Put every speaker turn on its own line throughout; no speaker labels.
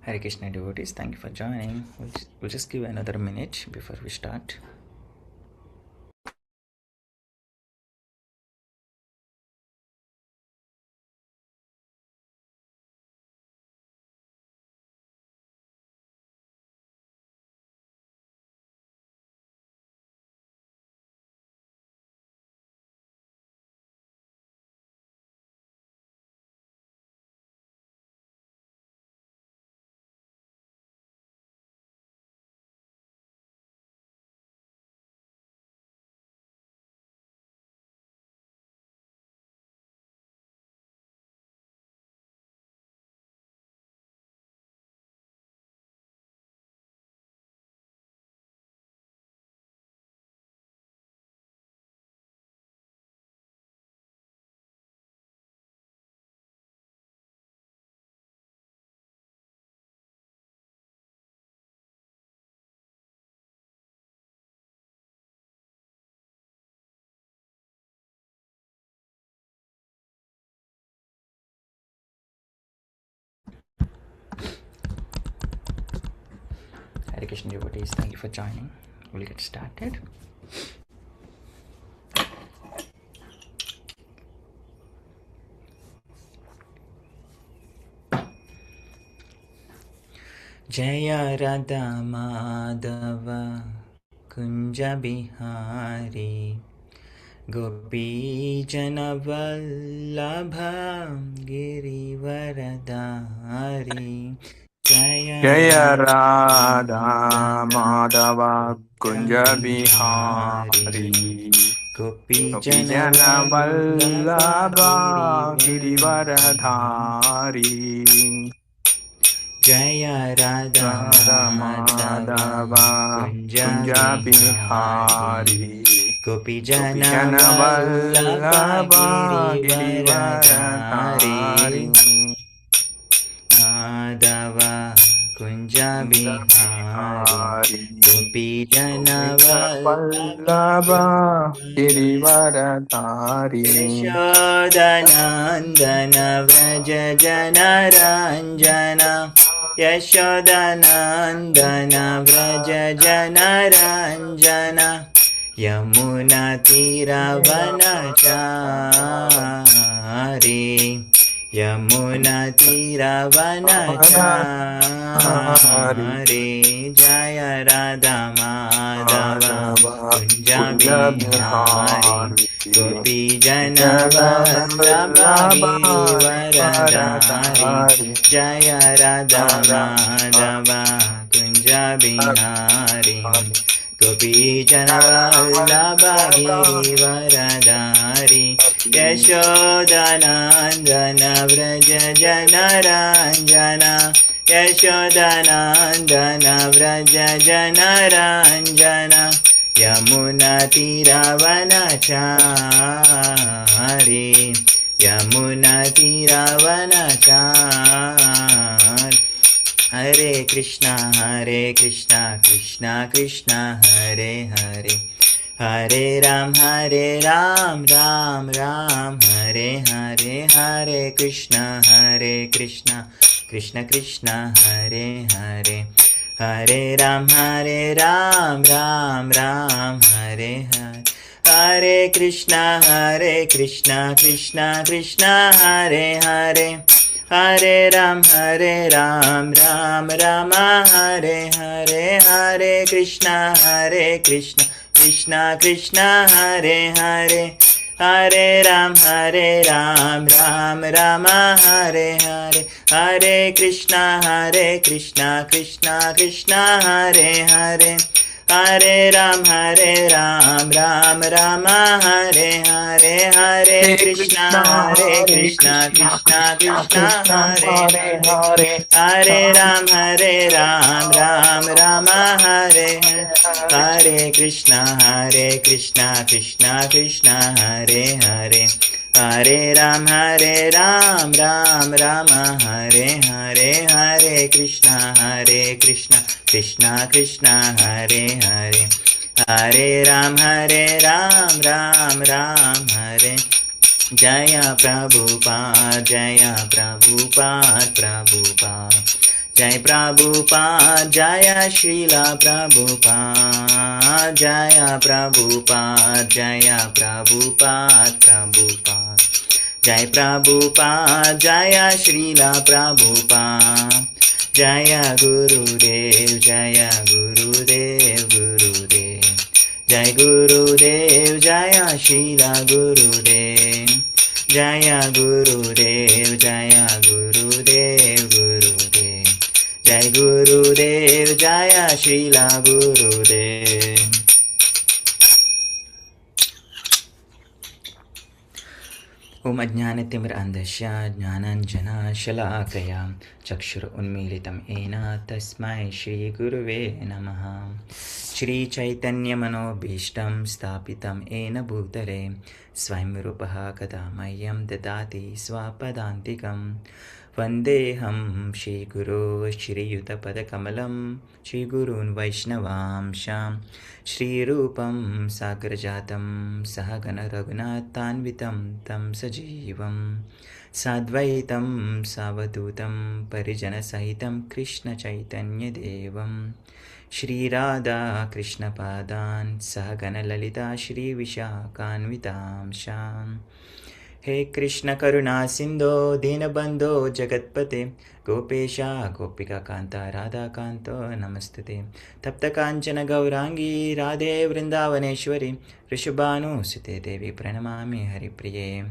Hare Krishna devotees, thank you for joining. We'll just give another minute before we start. Hare Krishna devotees, thank you for joining. We'll get started. Jaya Radha Madhava Kunja Bihari Gopi Jana Vallabha Girivaradhari
Jaya Radha Madhava Kunja Bihari
Gopi
Gopi
Jana
Jana Vallabha
Vallabha
Girivaradhari
Jaya Radha
Radha Madhava
Kunja
Kunja
Bihari
Bihari
Gopi
Gopi
Jana
Jana Vallabha
Girivaradhari
Girivaradhari
Madhava Kunja Bihari Gopi Jana
Vallabha Girivaradhari
Yashodanandana Vraja Jana Ranjana Yashodanandana Vraja Jana Ranjana Yamuna Tiravanachari Yamuna Tiravanachari Jaya Radha Madhava Kunja Bihari Gopi Jana Vallabha Girivaradhari Jaya Radha Madhava Kunja Bihari Gopi Jana Vallabha Girivaradhari Yashodanandana Vraja Jana Ranjana Yashodanandana Vraja Jana Ranjana Yamuna Tiravanachari Yamuna Tiravanachari Hare Krishna Krishna Krishna Hare Hare Hare Ram Ram Ram Hare Hare Hare Krishna Krishna Krishna Hare Hare Hare Ram Ram Ram Hare Hare Hare Krishna Krishna Krishna Hare Hare Hare Ram Ram Hare Hare Hare Krishna Krishna Krishna Hare Hare Hare Ram Ram Hare Hare Hare Krishna Krishna Krishna Hare Hare Hare Ram Ram Hare Hare Hare Krishna Krishna Krishna Hare Hare Hare Ram Ram Hare Hare Krishna Krishna Krishna Hare Hare Hare Ram Ram Hare Hare Hare Krishna Krishna Hare Hare Hare Ram Hare Jaya Prabhupada Prabhupada Jai Prabhupada, Jaya Srila Prabhupada, Jaya Prabhupada, Jaya Prabhupada, Prabhupada. Jai Prabhupada, Jaya Srila Prabhupada, Jaya Gurudev, Jaya Gurudev, Gurudev. Jai Gurudev, Jaya Srila Gurudev, Jaya Gurudev, Jaya Gurudev, Gurudev. Jai Gurudev, Jaya Srila Gurudev. Om Ajnanatimrandasya Jnananjana Shalakaya Chakshur Unmilitam Ena Tasmai Shri Guruve Namaha. Shri Chaitanya Manobhishtam Stapitam Ena Bhutale Swayamrupaha Kadamayam Dadati Swapadantikam Vandeham Shri Guru Shri Yutapada Kamalam Shri Gurun Vaishnavamsham Shri Rupam Sagrajatam Sahagana Raghunathanvitam Tam Sajivam Sadvaitam Savadutam Parijana Sahitam Krishna Chaitanya Devam Shri Radha Krishna Padan Sahagana Lalita Shri Vishakhanvitam Sham. He Krishna Karuna Sindho Dinabandho Jagatpate Gopesha Gopika Kanta Radha Kanto Namastute Tapta Kanchana Gaurangi Radhe Vrindavaneshwari Rishabhanu Sute Devi Pranamami Haripriye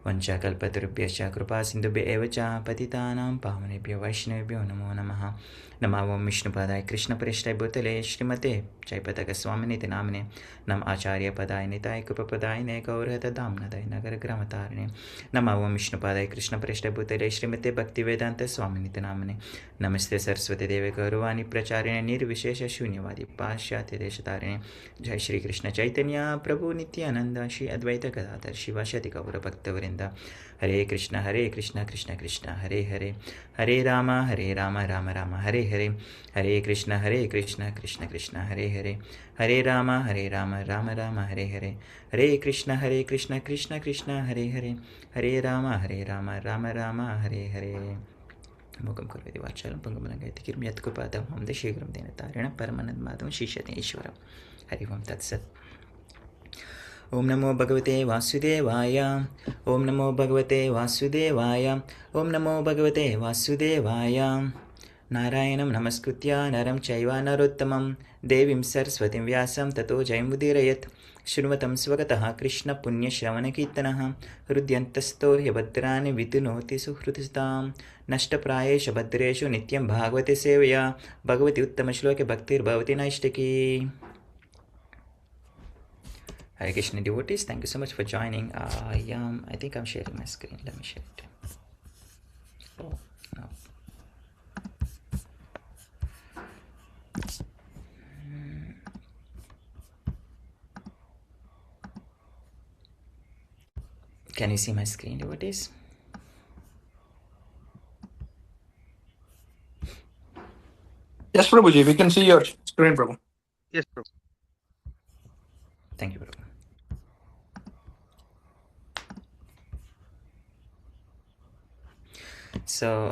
Vanchakalpatarubhyascha Kripa Sindhubhya eva cha Patitanam Pavanebhyo Vaishnavebhyo Namo Namaha. Namo Om Vishnupadaya Krishna Prishthaya Bhutale Srimate Jaipataka Swaminiti Namane Nam Acharya Padaya Nitai Kupapadayane Gaurhata Damnadaya Nagar Gramatarane Namo Om Vishnupadaya Krishna Prishthaya Bhutale Srimate Bhaktivedanta Swaminiti Namane Namaste Saraswati Deve Gaurvani Pracharine Nirvishesha Shunyavadi Pashyati Deshatarine Jai Shri Krishna Chaitanya Prabhu Nityananda Shri Advaita Gadadhar Shivashati Gaura Bhaktavrinda Hare Krishna Krishna Krishna Hare Hare Hare Rama Rama Rama Hare Hare Hare Krishna Krishna Krishna Hare Hare Hare Rama Rama Rama Hare Hare Hare Krishna Krishna Krishna Hare Hare Hare Rama Rama Rama Hare Hare. Mukam Kurvedi Vachalam Pangamalangayati Kirmyat Kupadam Hamde Shigram Denatarina Paramanand Madham Shishati Ishwaram. Harivam Tat Sat. Om Namo Bhagavate Vasudevaya. Om Namo Bhagavate Vasudevaya. Om Namo Bhagavate Vasudevaya. Narayanam Namaskutya Naram Chaiva Narottamam Devim Saraswatim Vyasam Tato Jayamudhirayat Shrumatam Svagataha Krishna Punya Shravana Kirtanaha Hrudyantasto Hyabhadrani Vidunoti Suhrutistam Nashta Prayesha Bhadreshu Nityam Bhagavate Sevaya Bhagavati Uttama Shloke Bhaktir Bhavati Naishtaki. Hare Krishna devotees, thank you so much for joining. I think I'm sharing my screen. Let me share it. Oh, no. Can you see my screen, devotees?
Yes, Prabhuji, we can see your screen, Prabhu.
Yes, Prabhu.
Thank you, Prabhu. So,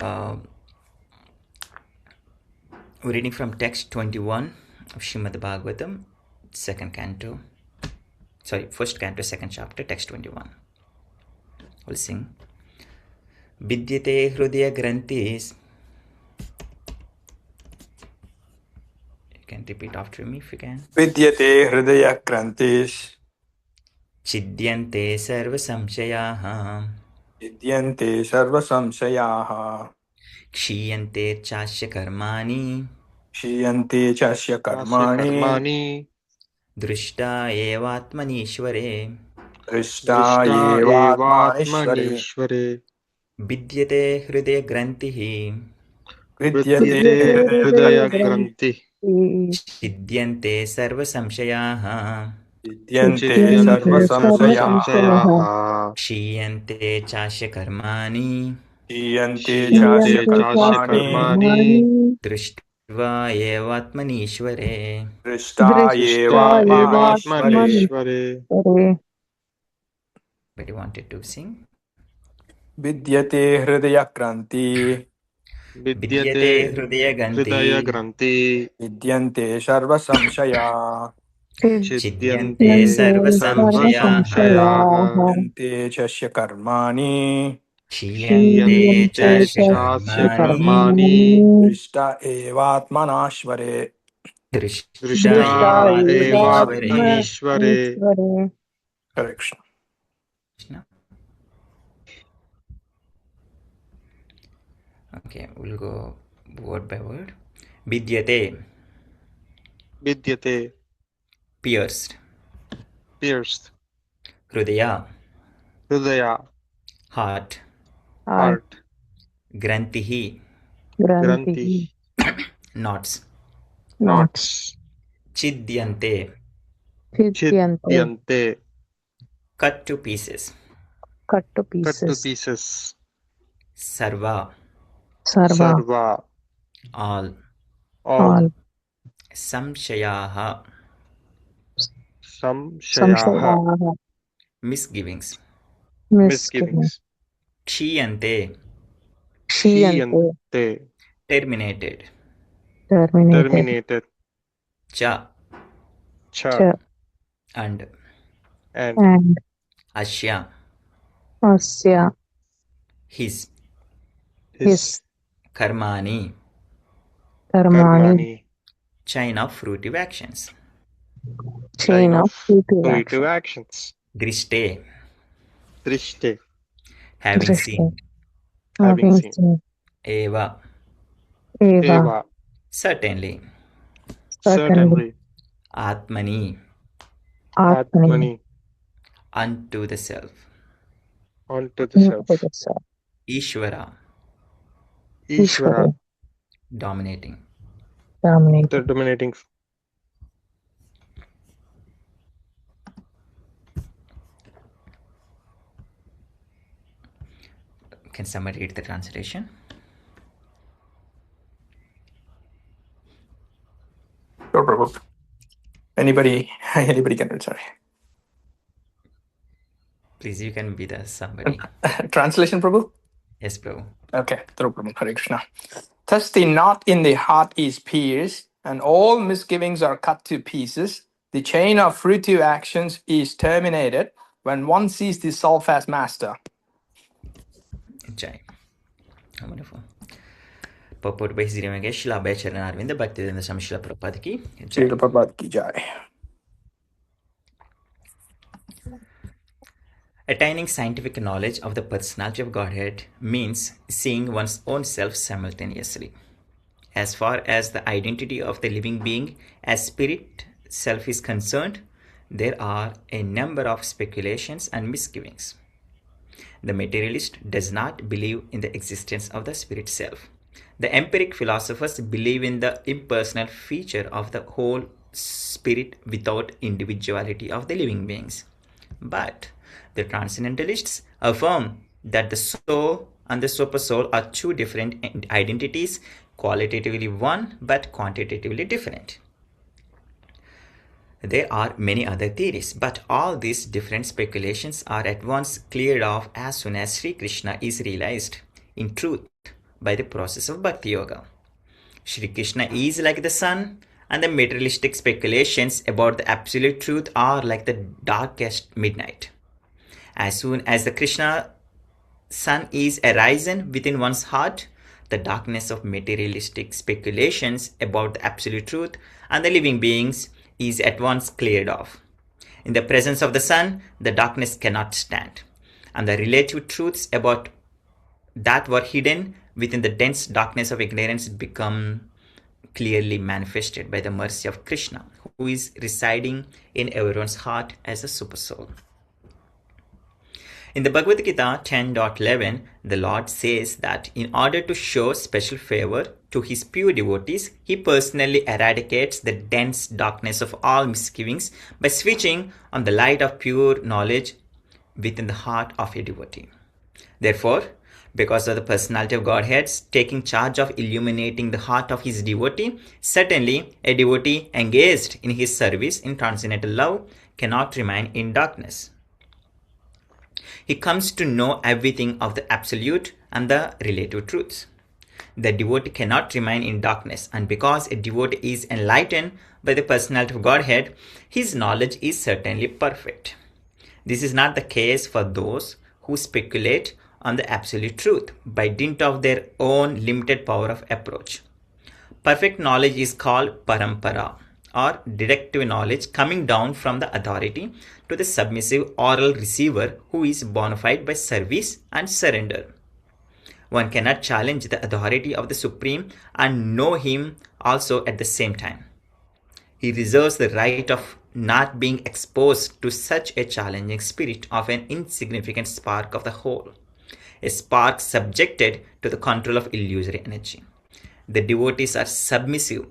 we're reading from text 21 of Srimad Bhagavatam, first canto, second chapter, text 21. We'll sing. Vidyate Hṛdaya-granthi. You can repeat after me if you can.
Vidyate Hṛdaya-granthi.
Chidyante sarva samshayaha.
Vidyante sarva samshayaha.
Kshiyante chasya karmani.
Kshiyante chasya karmani.
Drishta evatmanishvare.
Drishta evatmanishvare.
Vidyate Hṛdaya-granthi.
Vidyate
Hṛdaya-granthi.
Chidyante sarva samshayaha.
Vidyante sarva samshayaha.
Kshiyante chasya karmani.
Kshiyante chasya karmani.
Drishtva evatmanishvare.
Drishta evatmanishvare.
But you wanted to sing?
Vidyate Hṛdaya-granthi.
Vidyate
Hṛdaya-granthi.
Hṛdaya-granthi.
Vidyante sarva samshaya.
Chidyante
Chidyante
sarva
sarva
samshaya.
samshayaha.
Vidyante chasya karmani.
Chiyante
Chiyante
chasya
chasya
karmani.
karmani.
Drishta evatmanashvare.
Drishta
Drishta
evatmanishvare.
evatmanishvare.
Correction.
Okay, we'll go word by word. Vidyate,
Vidyate,
pierced.
pierced.
Hೃdaya,
Hೃdaya,
heart.
heart.
Grantihi,
Granthi,
knots.
knots.
Chidyante,
Chidyante,
cut to pieces.
cut to pieces.
Sarva,
Sarva,
all.
all.
Samshayaha,
Samshayaha,
misgivings.
misgivings.
Kshiyante,
Kshiyante,
terminated.
terminated.
Cha,
Cha,
and
and
Asya, his.
his.
Karmani,
Karmani,
chain of fruitive actions.
chain of fruitive actions.
Drishte,
Drishte,
having seen.
having seen.
Eva,
Eva,
certainly.
certainly.
Atmani,
Atmani,
unto the self.
onto the self.
Ishvara,
Ishvara,
dominating.
the dominating.
Can somebody read the translation?
Sure, Prabhu. Anybody can read, sorry.
Please, you can be the somebody.
Translation, Prabhu?
Yes, Prabhu.
Okay, through Prabhu. Hare Krishna. Thus the knot in the heart is pierced, and all misgivings are cut to pieces. The chain of fruitive actions is terminated when one sees the self as master.
Jai. How wonderful. Purport by His Divine Shila Bhacharan Arvinda Bhaktivedanta Swami Srila Prabhupada ki Jai.
Srila Prabhupada ki jai.
Attaining scientific knowledge of the personality of Godhead means seeing one's own self simultaneously. As far as the identity of the living being as spirit self is concerned, there are a number of speculations and misgivings. The materialist does not believe in the existence of the spirit self. The empiric philosophers believe in the impersonal feature of the whole spirit without individuality of the living beings. But the transcendentalists affirm that the soul and the supersoul are two different identities, qualitatively one but quantitatively different. There are many other theories, but all these different speculations are at once cleared off as soon as Sri Krishna is realized in truth by the process of Bhakti Yoga. Sri Krishna is like the sun, and the materialistic speculations about the absolute truth are like the darkest midnight. As soon as the Krishna sun is arisen within one's heart, the darkness of materialistic speculations about the absolute truth and the living beings is at once cleared off. In the presence of the sun, the darkness cannot stand, and the relative truths about that were hidden within the dense darkness of ignorance become clearly manifested by the mercy of Krishna, who is residing in everyone's heart as a supersoul. In the Bhagavad Gita 10.11, the Lord says that in order to show special favor to his pure devotees, he personally eradicates the dense darkness of all misgivings by switching on the light of pure knowledge within the heart of a devotee. Therefore, because of the personality of Godhead taking charge of illuminating the heart of his devotee, certainly a devotee engaged in his service in transcendental love cannot remain in darkness. He comes to know everything of the absolute and the relative truths. The devotee cannot remain in darkness, and because a devotee is enlightened by the personality of Godhead, his knowledge is certainly perfect. This is not the case for those who speculate on the absolute truth by dint of their own limited power of approach. Perfect knowledge is called parampara, or deductive knowledge coming down from the authority to the submissive oral receiver who is bona fide by service and surrender. One cannot challenge the authority of the Supreme and know him also at the same time. He reserves the right of not being exposed to such a challenging spirit of an insignificant spark of the whole, a spark subjected to the control of illusory energy. The devotees are submissive,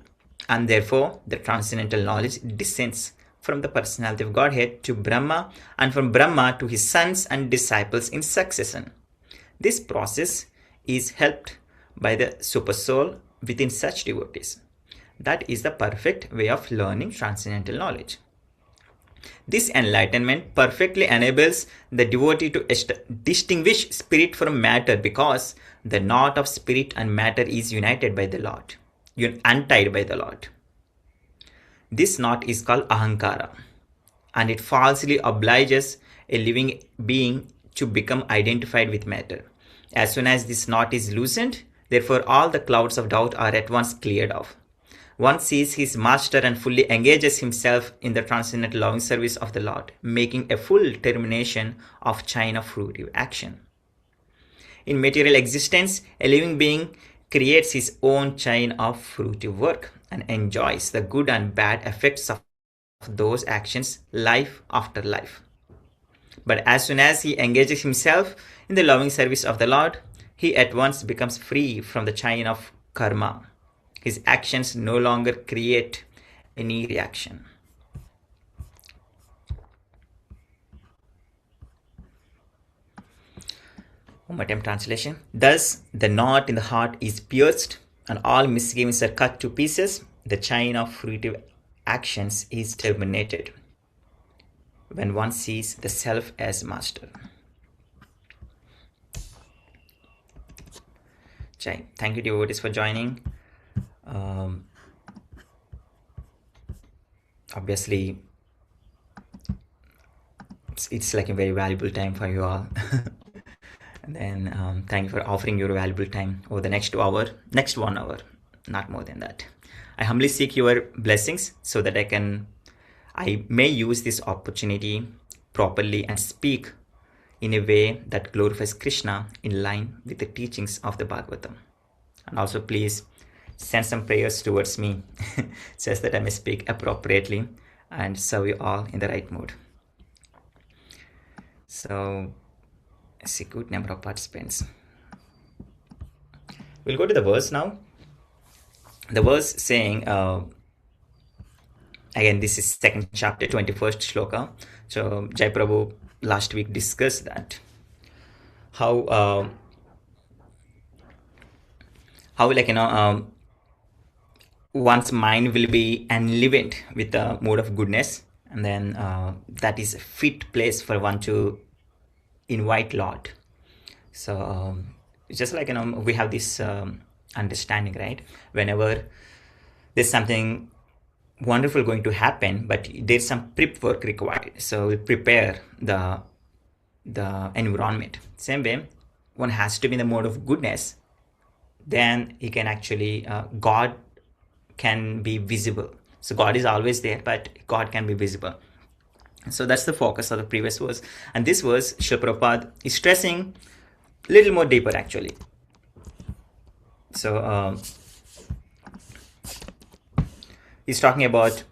and therefore the transcendental knowledge descends from the personality of Godhead to Brahma, and from Brahma to his sons and disciples in succession. This process is helped by the supersoul within such devotees. That is the perfect way of learning transcendental knowledge. This enlightenment perfectly enables the devotee to distinguish spirit from matter, because the knot of spirit and matter is united by the Lord, untied by the Lord. This knot is called ahankara, and it falsely obliges a living being to become identified with matter. As soon as this knot is loosened, therefore all the clouds of doubt are at once cleared off. One sees his master and fully engages himself in the transcendental loving service of the Lord, making a full termination of chain of fruitive action. In material existence, a living being creates his own chain of fruitive work and enjoys the good and bad effects of those actions life after life. But as soon as he engages himself in the loving service of the Lord, he at once becomes free from the chain of karma. His actions no longer create any reaction. One more time translation. Thus, the knot in the heart is pierced, and all misgivings are cut to pieces. The chain of fruitive actions is terminated when one sees the self as master. Jai. Thank you, devotees, for joining. Obviously, it's like a very valuable time for you all. And then thank you for offering your valuable time over the next 1 hour, not more than that. I humbly seek your blessings so that I may use this opportunity properly and speak in a way that glorifies Krishna in line with the teachings of the Bhagavatam. And also please send some prayers towards me just that I may speak appropriately and serve you all in the right mood. So, I see good number of participants. We'll go to the verse now. The verse saying, again, this is 2nd chapter, 21st shloka. So, Jai Prabhu last week discussed that. How one's mind will be enlivened with the mode of goodness, and then that is a fit place for one to invite Lord. So it's just like we have this understanding, right? Whenever there's something wonderful going to happen, but there's some prep work required, so we prepare the environment. Same way, one has to be in the mode of goodness, then he can actually God can be visible. So God is always there, but God can be visible. So that's the focus of the previous verse. And this verse, Srila Prabhupada is stressing a little more deeper actually. So he's talking about,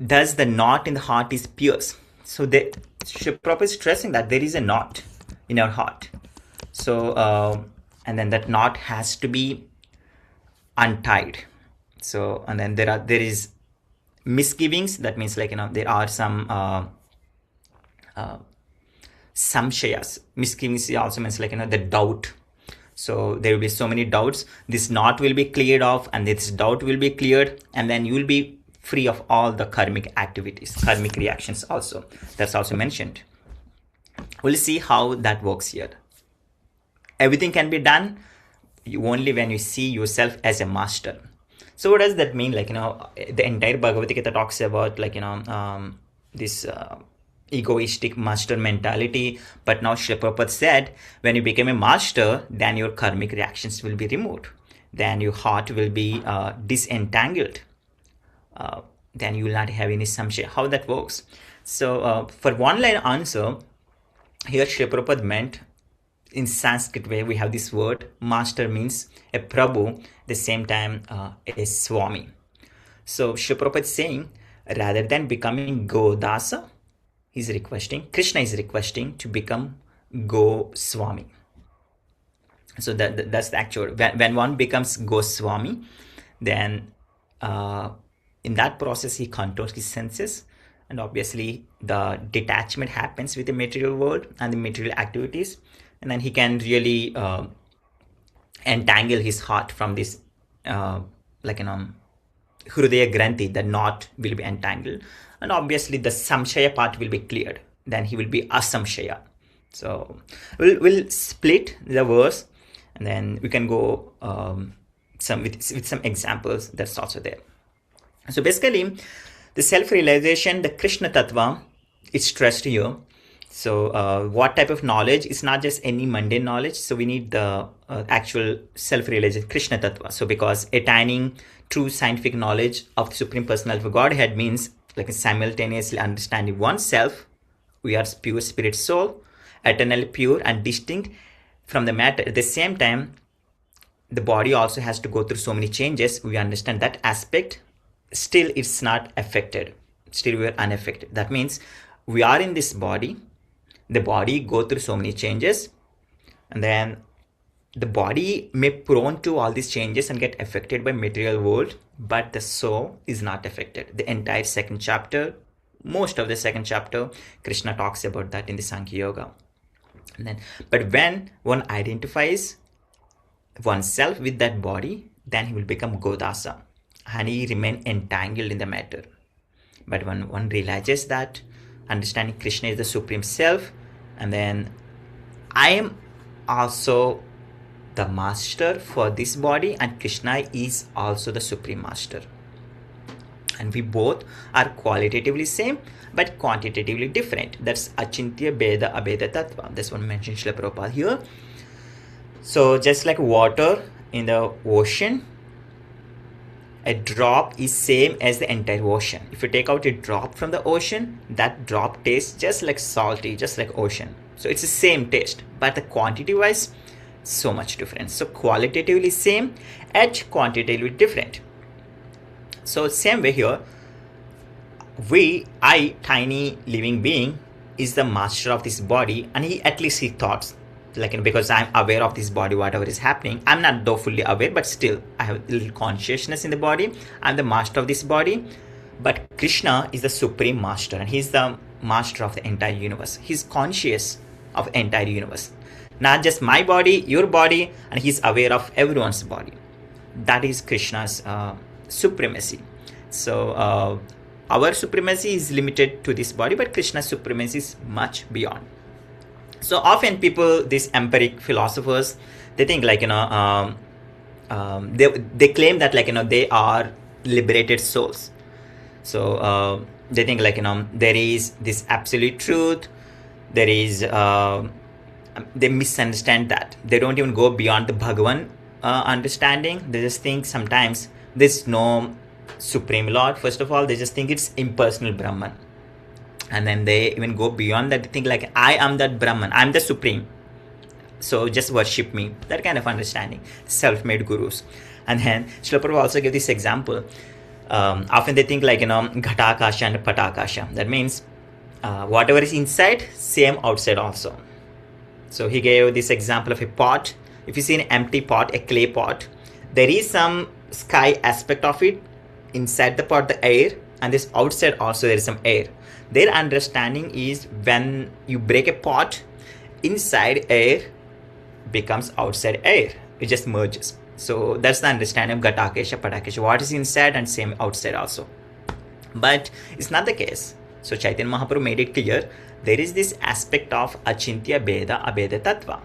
does the knot in the heart is pierced? So Srila Prabhupada is stressing that there is a knot in our heart. So and then that knot has to be untied. So, and then there is misgivings. That means there are some samshayas. Misgivings also means the doubt. So there will be so many doubts. This knot will be cleared off, and this doubt will be cleared, and then you will be free of all the karmic activities, karmic reactions also. That's also mentioned. We'll see how that works here. Everything can be done only when you see yourself as a master. So what does that mean? Like, the entire Bhagavad Gita talks about, like, this egoistic master mentality. But now Srila Prabhupada said, when you become a master, then your karmic reactions will be removed. Then your heart will be disentangled. Then you will not have any samshaya. How that works? So for one line answer, here Srila Prabhupada meant, in Sanskrit way, we have this word, master means a prabhu, the same time a swami. So Srila Prabhupada is saying, rather than becoming Godasa, Krishna is requesting to become Goswami. So that's the actual, when one becomes Goswami, then in that process he controls his senses, and obviously the detachment happens with the material world and the material activities, and then he can really entangle his heart from this Hṛdaya-granthi, the knot will be entangled, and obviously the samshaya part will be cleared. Then he will be asamshaya. So we'll split the verse, and then we can go with some examples that's also there. So basically, the self-realization, the Krishna Tattva, is stressed here. So what type of knowledge? It's not just any mundane knowledge. So we need the actual self-realization, Krishna Tattva. So because attaining true scientific knowledge of the Supreme Personality of Godhead means like simultaneously understanding oneself, we are pure spirit soul, eternally pure and distinct from the matter. At the same time, the body also has to go through so many changes. We understand that aspect. Still, it's not affected. Still, we are unaffected. That means we are in this body. The body go through so many changes, and then the body may prone to all these changes and get affected by material world, but the soul is not affected. The entire second chapter, most of the second chapter, Krishna talks about that in the Sankhya Yoga. And then, but when one identifies oneself with that body, then he will become Godasa, and he remain entangled in the matter. But when one realizes that, understanding Krishna is the Supreme Self, and then I am also the master for this body, and Krishna is also the Supreme Master. And we both are qualitatively same, but quantitatively different. That's Achintya Bheda Abheda Tattva. That's what mentioned Srila Prabhupada here. So just like water in the ocean, a drop is same as the entire ocean. If you take out a drop from the ocean, that drop tastes just like salty, just like ocean. So it's the same taste, but the quantity wise, so much different. So qualitatively same, yet quantitatively different. So same way here, I, tiny living being, is the master of this body, and at least he thoughts, like, because I'm aware of this body, whatever is happening. I'm not though fully aware, but still I have a little consciousness in the body. I'm the master of this body. But Krishna is the Supreme Master, and he's the master of the entire universe. He's conscious of the entire universe. Not just my body, your body, and he's aware of everyone's body. That is Krishna's supremacy. So our supremacy is limited to this body, but Krishna's supremacy is much beyond. So often people, these empiric philosophers, they think like, they claim that like, they are liberated souls. So they think like, there is this absolute truth. There is, they misunderstand that. They don't even go beyond the Bhagavan understanding. They just think sometimes there's no Supreme Lord. First of all, they just think it's impersonal Brahman. And then they even go beyond that. They think like, I am that Brahman. I'm the Supreme. So just worship me. That kind of understanding. Self-made gurus. And then Srila Prabhupada also gave this example. Often they think like, Ghatakasha and Patakasha. That means whatever is inside, same outside also. So he gave this example of a pot. If you see an empty pot, a clay pot, there is some sky aspect of it. Inside the pot, the air. And this outside also there is some air. Their understanding is when you break a pot, inside air becomes outside air. It just merges. So that's the understanding of Ghatakesha, Patakesha. What is inside and same outside also. But it's not the case. So Chaitanya Mahaprabhu made it clear. There is this aspect of Achintya Bheda Abheda Tattva.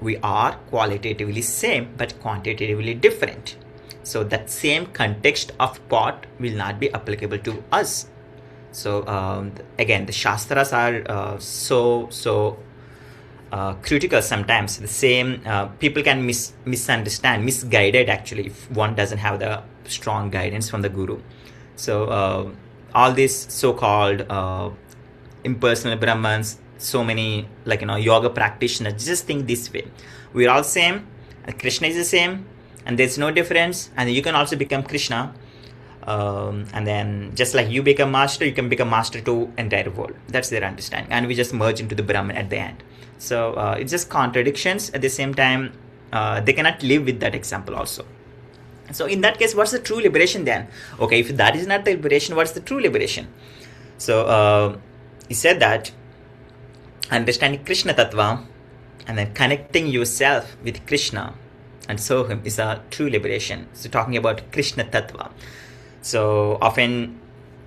we are qualitatively same but quantitatively different. So that same context of pot will not be applicable to us. So again, the Shastras are so critical sometimes. The same people can misunderstand, misguided actually, if one doesn't have the strong guidance from the Guru. So all these so-called impersonal Brahmans, so many yoga practitioners just think this way: we're all same, and Krishna is the same, and there's no difference, and you can also become Krishna. And then just like you become master, you can become master to entire world. That's their understanding, and we just merge into the Brahman at the end. So it's just contradictions. At the same time, they cannot live with that example also. So in that case, what's the true liberation then? Okay, if that is not the liberation, what's the true liberation? So he said that understanding Krishna Tattva and then connecting yourself with Krishna and serve him is a true liberation. So talking about Krishna Tattva. So often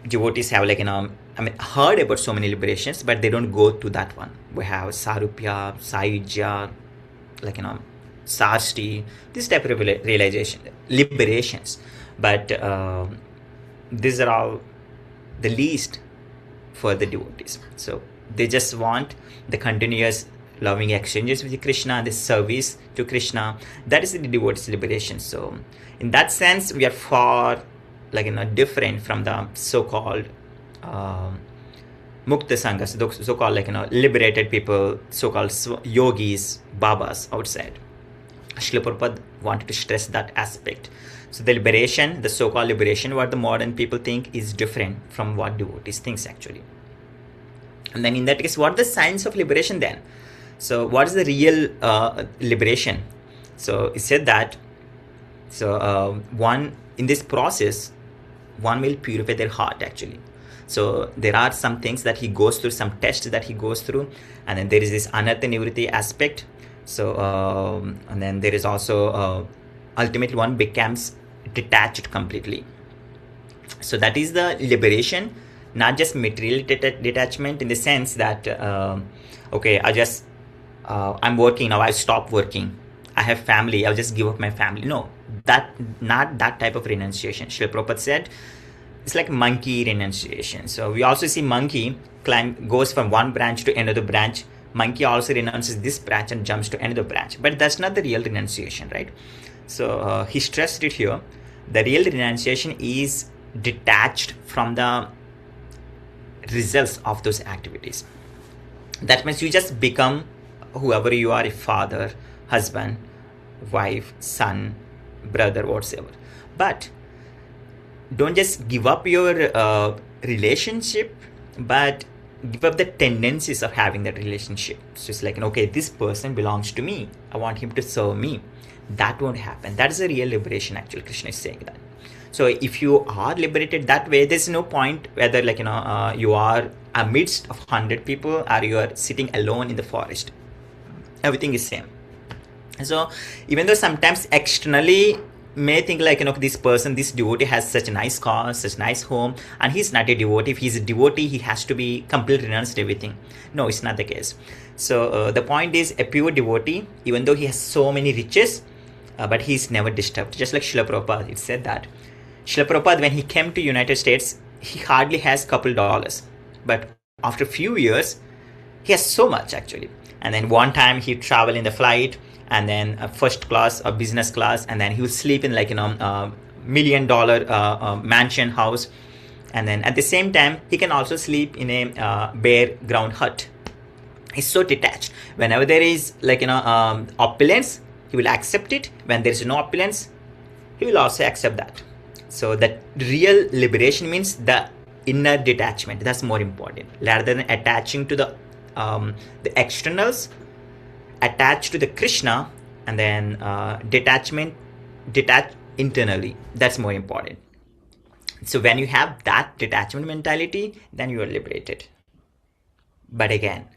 devotees have heard about so many liberations, but they don't go to that one. We have Sarupya, Saijya, Sarsti, this type of liberations. But these are all the least for the devotees. So they just want the continuous loving exchanges with Krishna and the service to Krishna. That is the devotee's liberation. So in that sense, we are far different from the so-called Mukta Sanghas, so-called liberated people, so-called yogis, babas outside. Srila Prabhupada wanted to stress that aspect. So the liberation, the so-called liberation, what the modern people think is different from what devotees think actually. And then in that case, what is the science of liberation then? So what is the real liberation? So he said that, one, in this process, one will purify their heart actually. So there are some things that he goes through, some tests that he goes through, and then there is this anartha nivritti aspect. So and then there is also ultimately one becomes detached completely. So that is the liberation, not just material detachment in the sense that okay, I'm working now, I stop working, I have family, I'll just give up my family. No, not that type of renunciation. Srila Prabhupada said it's like monkey renunciation. So we also see monkey goes from one branch to another branch. Monkey also renounces this branch and jumps to another branch. But that's not the real renunciation, right? So he stressed it here. The real renunciation is detached from the results of those activities. That means you just become whoever you are, a father, husband, wife, son, brother, whatsoever. But don't just give up your relationship, but give up the tendencies of having that relationship. So it's like, okay, this person belongs to me, I want him to serve me. That won't happen. That is a real liberation actually. Krishna is saying that. So if you are liberated that way, there's no point whether you are amidst of 100 people or you are sitting alone in the forest. Everything is same. So even though sometimes externally may think this person, this devotee has such a nice car, such nice home, and he's not a devotee. If he's a devotee, he has to be completely renounced everything. No, it's not the case. So the point is, a pure devotee, even though he has so many riches, but he's never disturbed. Just like Srila Prabhupada, it said that Srila Prabhupada, when he came to United States, he hardly has couple dollars, but after a few years, he has so much actually. And then one time he traveled in the flight, and then a first class or business class, and then he will sleep in $1 million mansion house, and then at the same time he can also sleep in a bare ground hut. He's so detached. Whenever there is opulence, he will accept it. When there is no opulence, he will also accept that. So that real liberation means the inner detachment. That's more important, rather than attaching to the externals. Attached to the Krishna, and then detach internally. That's more important. So when you have that detachment mentality, then you are liberated. But again,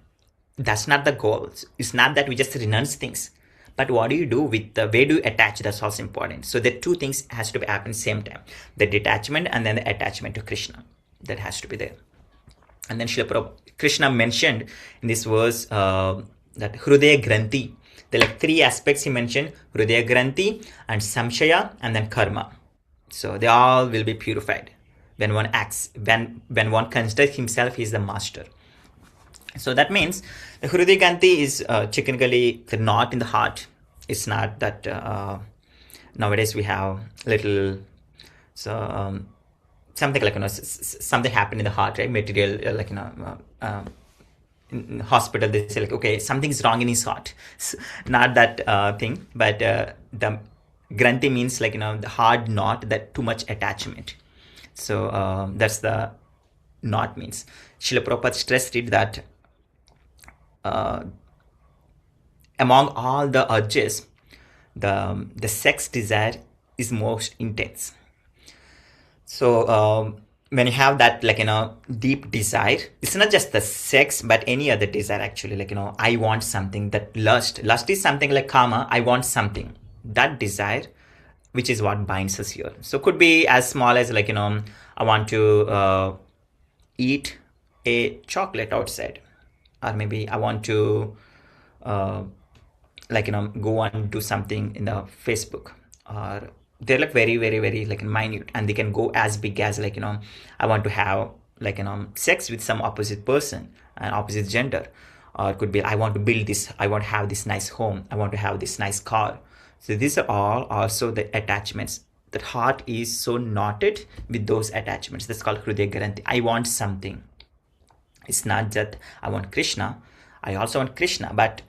that's not the goal. It's not that we just renounce things, but what do you do with the way do you attach? That's also important. So the two things has to be happen same time: the detachment and then the attachment to Krishna. That has to be there. And then Krishna mentioned in this verse that Hṛdaya-granthi, There are like 3 aspects he mentioned: Hṛdaya-granthi and samshaya and then karma. So they all will be purified when one acts, when one considers himself he is the master. So that means the Hṛdaya-granthi is technically the knot in the heart. It's not that nowadays we have little, so something like, something happened in the heart, right? Material, like, in hospital they say like, okay, something's wrong in his heart. Not that thing, but the granthi means like, the hard knot, that too much attachment. So that's the knot means. Srila Prabhupada stressed it that among all the urges, the sex desire is most intense. So when you have that, like, deep desire, it's not just the sex, but any other desire actually. Like, I want something. That lust is something like karma. I want something. That desire, which is what binds us here. So could be as small as like, I want to eat a chocolate outside, or maybe I want to like, go and do something in the Facebook, or they're like very, very, very like minute, and they can go as big as like, I want to have like, sex with some opposite person, an opposite gender, or it could be I want to build this, I want to have this nice home, I want to have this nice car. So these are all also the attachments. The heart is so knotted with those attachments. That's called Hṛdaya-granthi. I want something. It's not that I want Krishna, I also want Krishna, but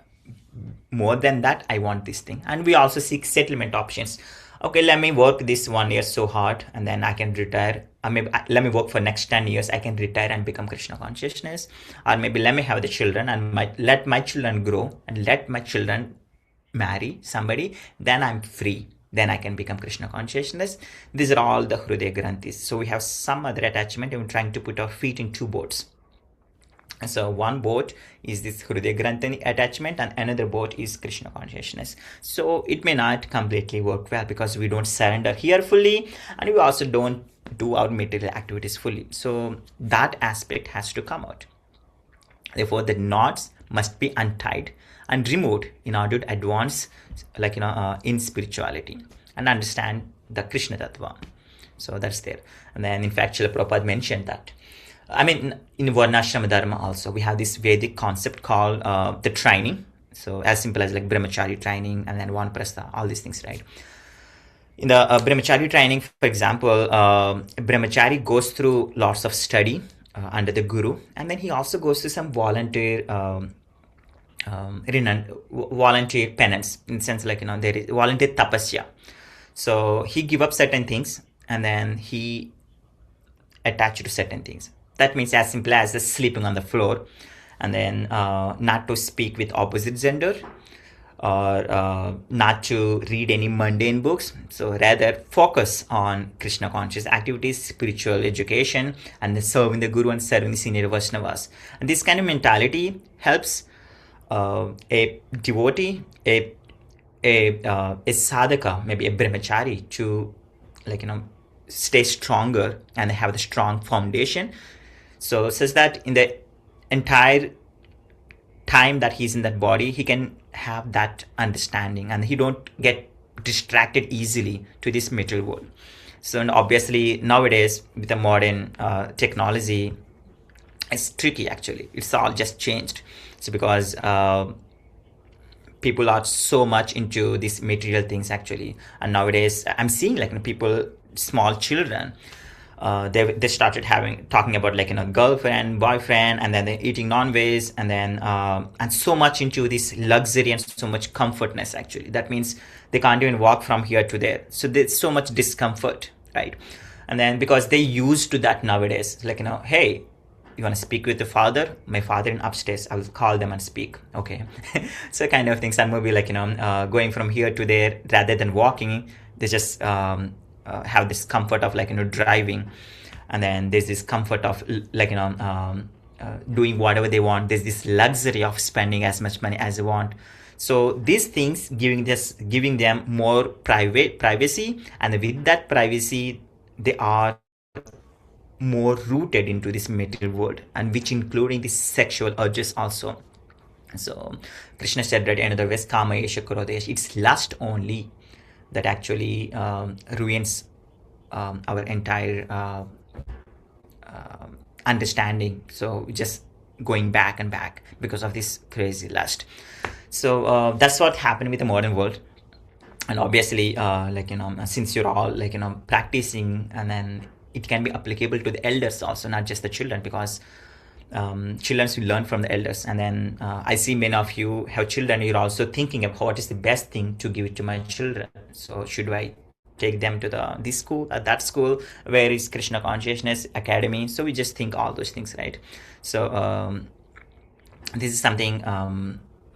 more than that, I want this thing. And we also seek settlement options. Okay, let me work this 1 year so hard, and then I can retire. Or maybe let me work for next 10 years, I can retire and become Krishna consciousness. Or maybe let me have the children and let my children grow, and let my children marry somebody, then I'm free. Then I can become Krishna consciousness. These are all the Hṛdaya-granthis. So we have some other attachment, and we're trying to put our feet in 2 boats. So one boat is this Hṛdaya-granthi attachment, and another boat is Krishna consciousness. So it may not completely work well because we don't surrender here fully, and we also don't do our material activities fully. So that aspect has to come out. Therefore, the knots must be untied and removed in order to advance, like, in spirituality and understand the Krishna Tattva. So that's there. And then, in fact, Srila Prabhupada mentioned that. I mean, in Varnashrama Dharma also, we have this Vedic concept called the training. So as simple as like Brahmachari training and then Vanaprastha, all these things, right? In the Brahmachari training, for example, Brahmachari goes through lots of study under the Guru, and then he also goes through some volunteer penance, in the sense like, there is volunteer tapasya. So he give up certain things, and then he attach to certain things. That means as simple as just sleeping on the floor, and then not to speak with opposite gender, or not to read any mundane books. So rather focus on Krishna conscious activities, spiritual education, and then serving the Guru and serving the senior Vaishnavas. And this kind of mentality helps a devotee, a sadhaka, maybe a brahmachari, to like, stay stronger and have the strong foundation. So such that in the entire time that he's in that body, he can have that understanding, and he don't get distracted easily to this material world. So, and obviously nowadays with the modern technology, it's tricky actually. It's all just changed. So because people are so much into these material things actually, and nowadays I'm seeing like, people, small children, they started talking about like, girlfriend, boyfriend, and then they're eating non-veg, and then and so much into this luxury and so much comfortness actually. That means they can't even walk from here to there. So there's so much discomfort, right? And then because they used to that nowadays, like, hey, you want to speak with the father? My father in upstairs, I will call them and speak. Okay. So kind of things. And maybe like, going from here to there rather than walking, they just have this comfort of like, driving. And then there's this comfort of like, doing whatever they want. There's this luxury of spending as much money as they want. So these things giving them more privacy, and with that privacy, they are more rooted into this material world, and which including the sexual urges also. So Krishna said that another verse, kama esha krodesha, it's lust only that actually ruins our entire understanding. So just going back and back because of this crazy lust. So that's what happened with the modern world. And obviously, since you're all practicing, and then it can be applicable to the elders also, not just the children, because children will learn from the elders. And then I see many of you have children. You're also thinking of what is the best thing to give it to my children. So should I take them to this school, that school, where is Krishna consciousness academy? So we just think all those things, right? So this is something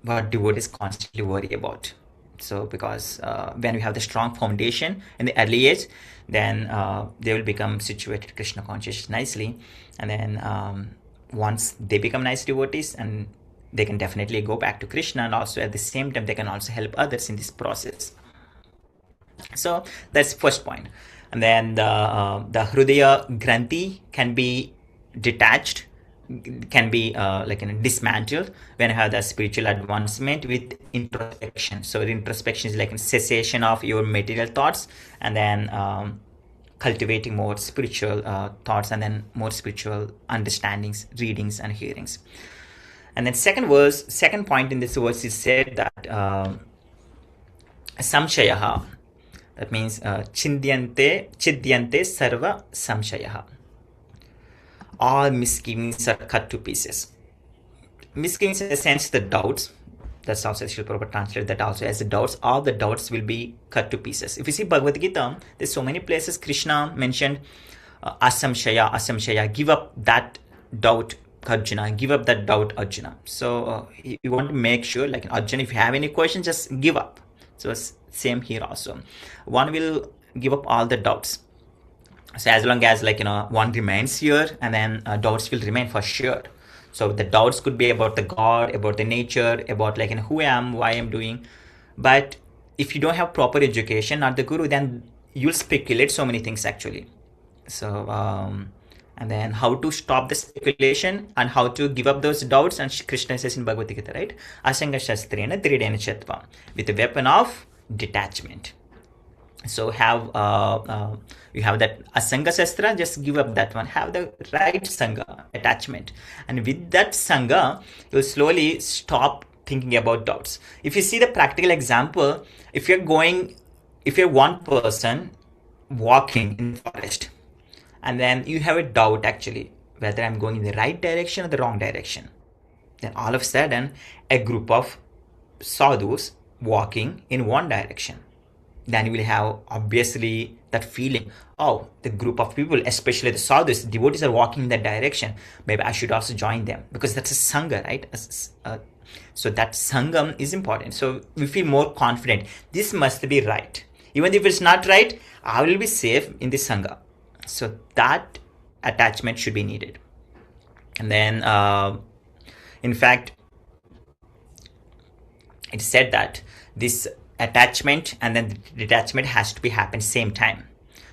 what devotees constantly worry about. So because when we have the strong foundation in the early age, then they will become situated Krishna conscious nicely. And then once they become nice devotees, and they can definitely go back to Krishna, and also at the same time they can also help others in this process. So that's first point. And then the Hṛdaya-granthi can be detached, can be dismantled when you have the spiritual advancement with introspection. So the introspection is like a cessation of your material thoughts, and then cultivating more spiritual thoughts, and then more spiritual understandings, readings and hearings. And then second point in this verse is said that samshayaha, that means chidyante sarva samshayaha. All misgivings are cut to pieces. Misgivings in the sense the doubts. That's also Srila Prabhupada translated that also as the doubts. All the doubts will be cut to pieces. If you see Bhagavad Gita, there's so many places Krishna mentioned asamshaya, give up that doubt, Arjuna, give up that doubt, Arjuna. So you want to make sure, like Arjuna, if you have any questions, just give up. So same here also. One will give up all the doubts. So as long as one remains here, and then doubts will remain for sure. So the doubts could be about the God, about the nature, about who I am, why I'm doing. But if you don't have proper education, not the guru, then you'll speculate so many things actually. So and then how to stop the speculation and how to give up those doubts. And Krishna says in Bhagavad Gita, right? Asanga shastrena dridena chatva, with the weapon of detachment. So have you have that asanga shastra, just give up that one. Have the right sangha, attachment, and with that sangha, you'll slowly stop thinking about doubts. If you see the practical example, if you're one person walking in the forest, and then you have a doubt actually whether I'm going in the right direction or the wrong direction, then all of a sudden a group of sadhus walking in one direction, then you will have obviously that feeling, oh, the group of people, especially the sadhus, devotees, are walking in that direction, maybe I should also join them, because that's a sangha, right? So that sangam is important. So we feel more confident, this must be right. Even if it's not right, I will be safe in this sangha. So that attachment should be needed. And then in fact, it said that this attachment and then the detachment has to be happen same time.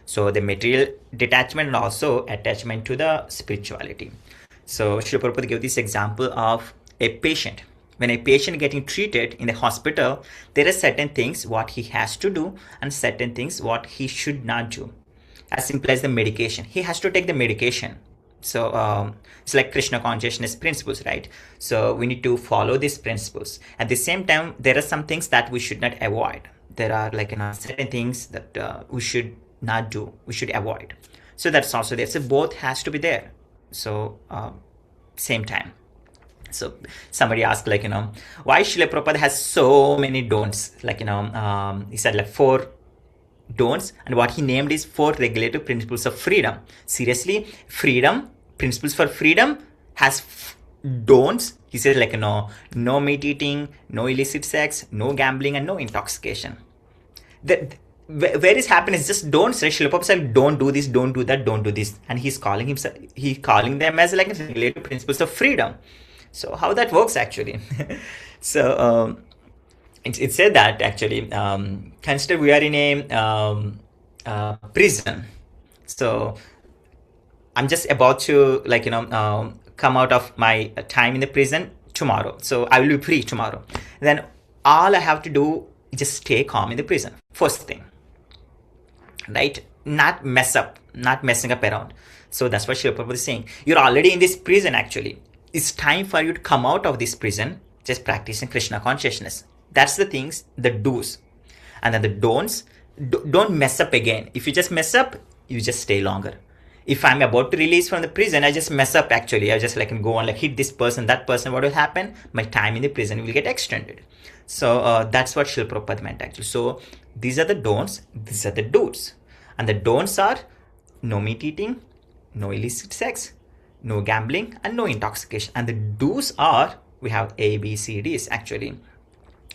So the material detachment and also attachment to the spirituality. So Srila Prabhupada gave this example of a patient. When a patient getting treated in the hospital, there are certain things what he has to do and certain things what he should not do. As simple as the medication, he has to take the medication. So it's like Krishna consciousness principles, right? So we need to follow these principles. At the same time, there are some things that we should not avoid. There are certain things that we should not do, we should avoid. So that's also there. So both has to be there. So same time. So somebody asked why Srila Prabhupada has so many don'ts? He said 4 don'ts, and what he named is 4 regulative principles of freedom. Seriously, freedom, principles for freedom has don'ts. He says no meat eating, no illicit sex, no gambling, and no intoxication. Where is happiness? Just don't say. Srila Prabhupada said, don't do this, don't do that, don't do this, and he's calling them as regulative principles of freedom. So how that works actually? So it said that actually consider we are in a prison. So I'm just about to come out of my time in the prison. tomorrow. So I will be free tomorrow. Then all I have to do is just stay calm in the prison. First thing, right? Not messing up around. So that's what Srila Prabhupada is saying. You're already in this prison actually. It's time for you to come out of this prison, just practicing Krishna consciousness. That's the things, the do's. And then the don'ts, don't mess up again. If you just mess up, you just stay longer. If I'm about to release from the prison, I just mess up actually. I just go on hit this person, that person. What will happen? My time in the prison will get extended. So that's what Srila Prabhupada meant actually. So these are the don'ts, these are the do's. And the don'ts are no meat eating, no illicit sex, no gambling, and no intoxication. And the do's are, we have A, B, C, D's actually.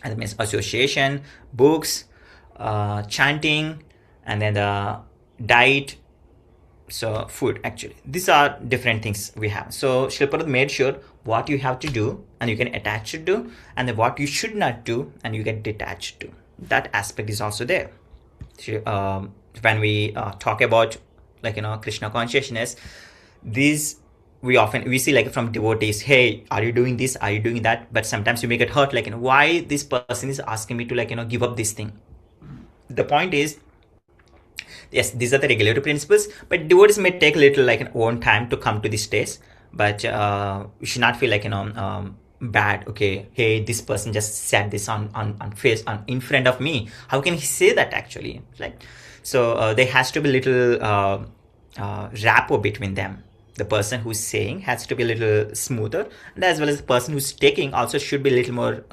And that means association, books, chanting, and then the diet, so food actually. These are different things we have. So Srila Prabhupada made sure what you have to do and you can attach to do, and then what you should not do and you get detached to. That aspect is also there. So, when we talk about Krishna consciousness, these we see from devotees, hey, are you doing this, are you doing that? But sometimes you may get hurt, why this person is asking me to give up this thing. The point is, yes, these are the regulative principles, but devotees may take a little own time to come to this stage. But you should not feel bad. Okay, hey, this person just said this on in front of me. How can he say that actually? So there has to be little rapport between them. The person who's saying has to be a little smoother, and as well as the person who's taking also should be a little more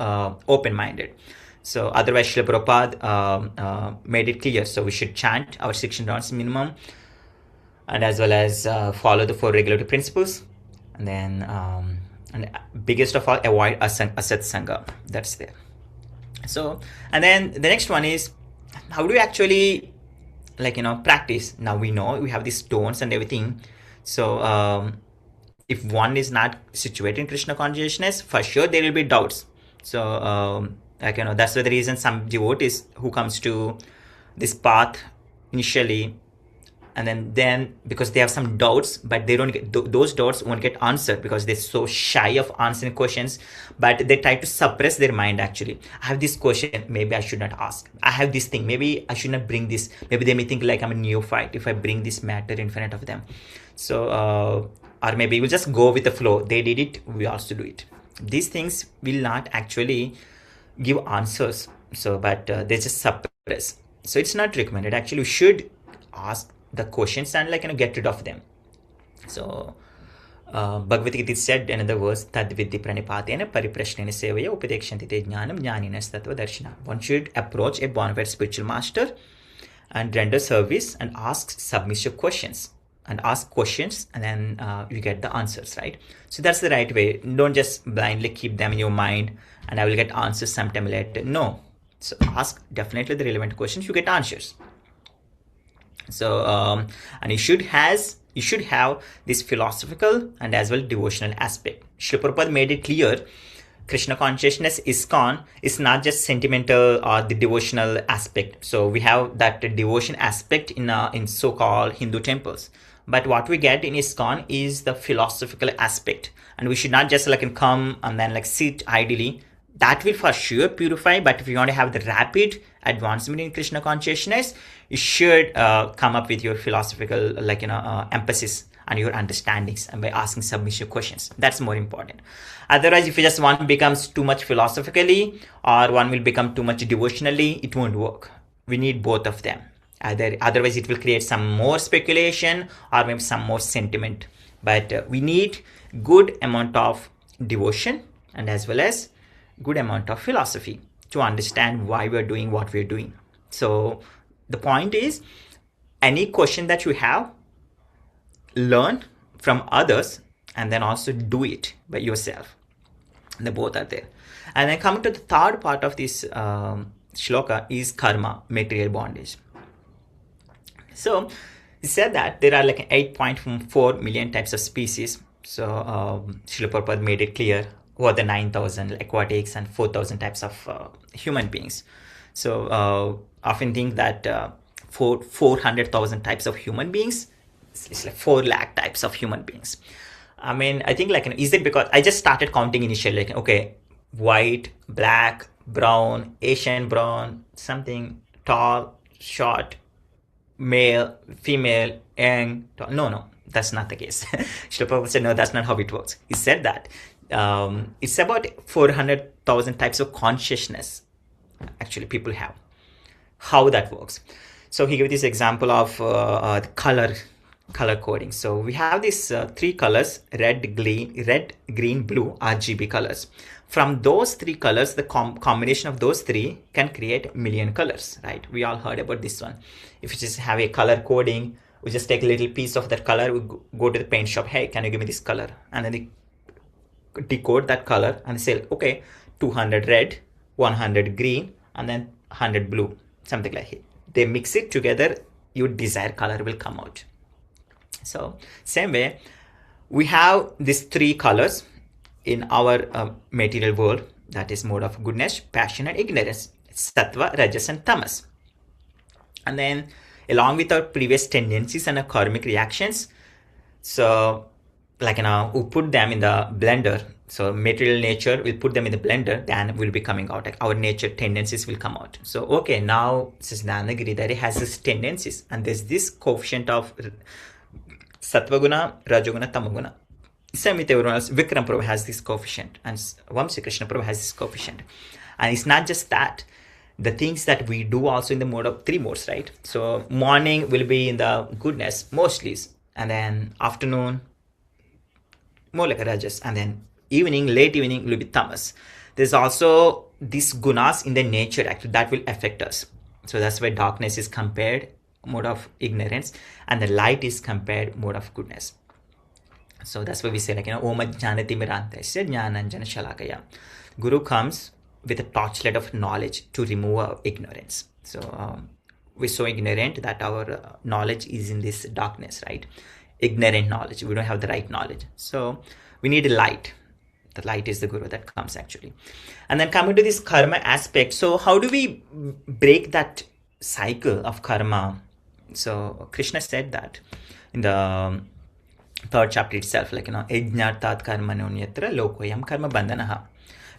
open-minded. So otherwise, Srila Prabhupada made it clear. So we should chant our 16 rounds minimum, and as well as follow the 4 regulative principles, and then and biggest of all, avoid asat sangha. That's there. So, and then the next one is, how do you actually practice? Now we know we have these stones and everything. So if one is not situated in Krishna consciousness, for sure there will be doubts. So that's the reason some devotees who comes to this path initially, and then because they have some doubts, but they don't get those doubts won't get answered because they're so shy of answering questions, but they try to suppress their mind actually. I have this question, maybe I should not ask. I have this thing, maybe I should not bring this. Maybe they may think I'm a neophyte if I bring this matter in front of them. So or maybe we'll just go with the flow. They did it, we also do it. These things will not actually give answers, so but they just suppress. So it's not recommended actually. We should ask the questions and get rid of them. So Bhagavad Gita said another verse, tad vidhi pranipatena pariprashnena sevaya upadekshanti te jnanam jnaninas tattva darshana. One should approach a bona fide spiritual master and render service and ask submissive questions, and ask questions, and then you get the answers, right? So that's the right way. Don't just blindly keep them in your mind and I will get answers sometime later. No. So ask definitely the relevant questions, you get answers. So and you should have this philosophical and as well devotional aspect. Srila Prabhupada made it clear, Krishna consciousness ISKCON is not just sentimental or the devotional aspect. So we have that devotion aspect in so-called Hindu temples. But what we get in ISKCON is the philosophical aspect. And we should not just come and then sit idly. That will for sure purify, but if you want to have the rapid advancement in Krishna consciousness, you should come up with your philosophical emphasis and your understandings, and by asking submissive questions. That's more important. Otherwise, if you just one becomes too much philosophically or one will become too much devotionally, it won't work. We need both of them. Otherwise, it will create some more speculation or maybe some more sentiment. But we need good amount of devotion and as well as good amount of philosophy to understand why we're doing what we're doing. So the point is, any question that you have, learn from others and then also do it by yourself. The both are there. And then coming to the third part of this shloka is karma, material bondage. So he said that there are 8.4 million types of species. So Srila Prabhupada made it clear over the 9,000 aquatics and 4,000 types of human beings. So often think that 400,000 types of human beings, it's 4 lakh types of human beings. I mean, I think like, is it because I just started counting initially, like, okay, white, black, brown, Asian brown, something, tall, short, male, female, young. No, that's not the case. Srila Prabhupada said, no, that's not how it works. He said that it's about 400,000 types of consciousness actually people have. How that works. So he gave this example of the color coding. So we have these three colors, red, green, blue, RGB colors. From those three colors, the combination of those three can create a million colors, right? We all heard about this one. If you just have a color coding, we just take a little piece of that color, we go to the paint shop, hey, can you give me this color? And then they decode that color and say, okay, 200 red, 100 green, and then 100 blue, something like it. They mix it together, your desired color will come out. So same way, we have these three colors in our material world, that is mode of goodness, passion, and ignorance, sattva, rajas, and tamas. And then along with our previous tendencies and our karmic reactions, so like we put them in the blender. So material nature will put them in the blender, then will be coming out. Like our nature tendencies will come out. So okay, now Saccidananda Giridhari has these tendencies, and there's this coefficient of Sattva-guna, Rajoguna, Tamaguna. Same with everyone else. Vikram Prabhu has this coefficient, and Vamsi Krishna Prabhu has this coefficient. And it's not just that. The things that we do also in the mode of three modes, right? So morning will be in the goodness mostly, and then afternoon more like a rajas, and then late evening will be tamas. There's also these gunas in the nature actually that will affect us. So that's why darkness is compared mode of ignorance, and the light is compared mode of goodness. So that's why we say like, Om Jnanati Mirantasya Jnananjana Shalakaya. Guru comes with a torchlight of knowledge to remove our ignorance. So we're so ignorant that our knowledge is in this darkness, right? Ignorant knowledge. We don't have the right knowledge. So we need a light. The light is the Guru that comes actually. And then coming to this karma aspect. So how do we break that cycle of karma? So Krishna said that in the third chapter itself, like, Ejñartat karma nonyatra lokoyam karma bandhanaha.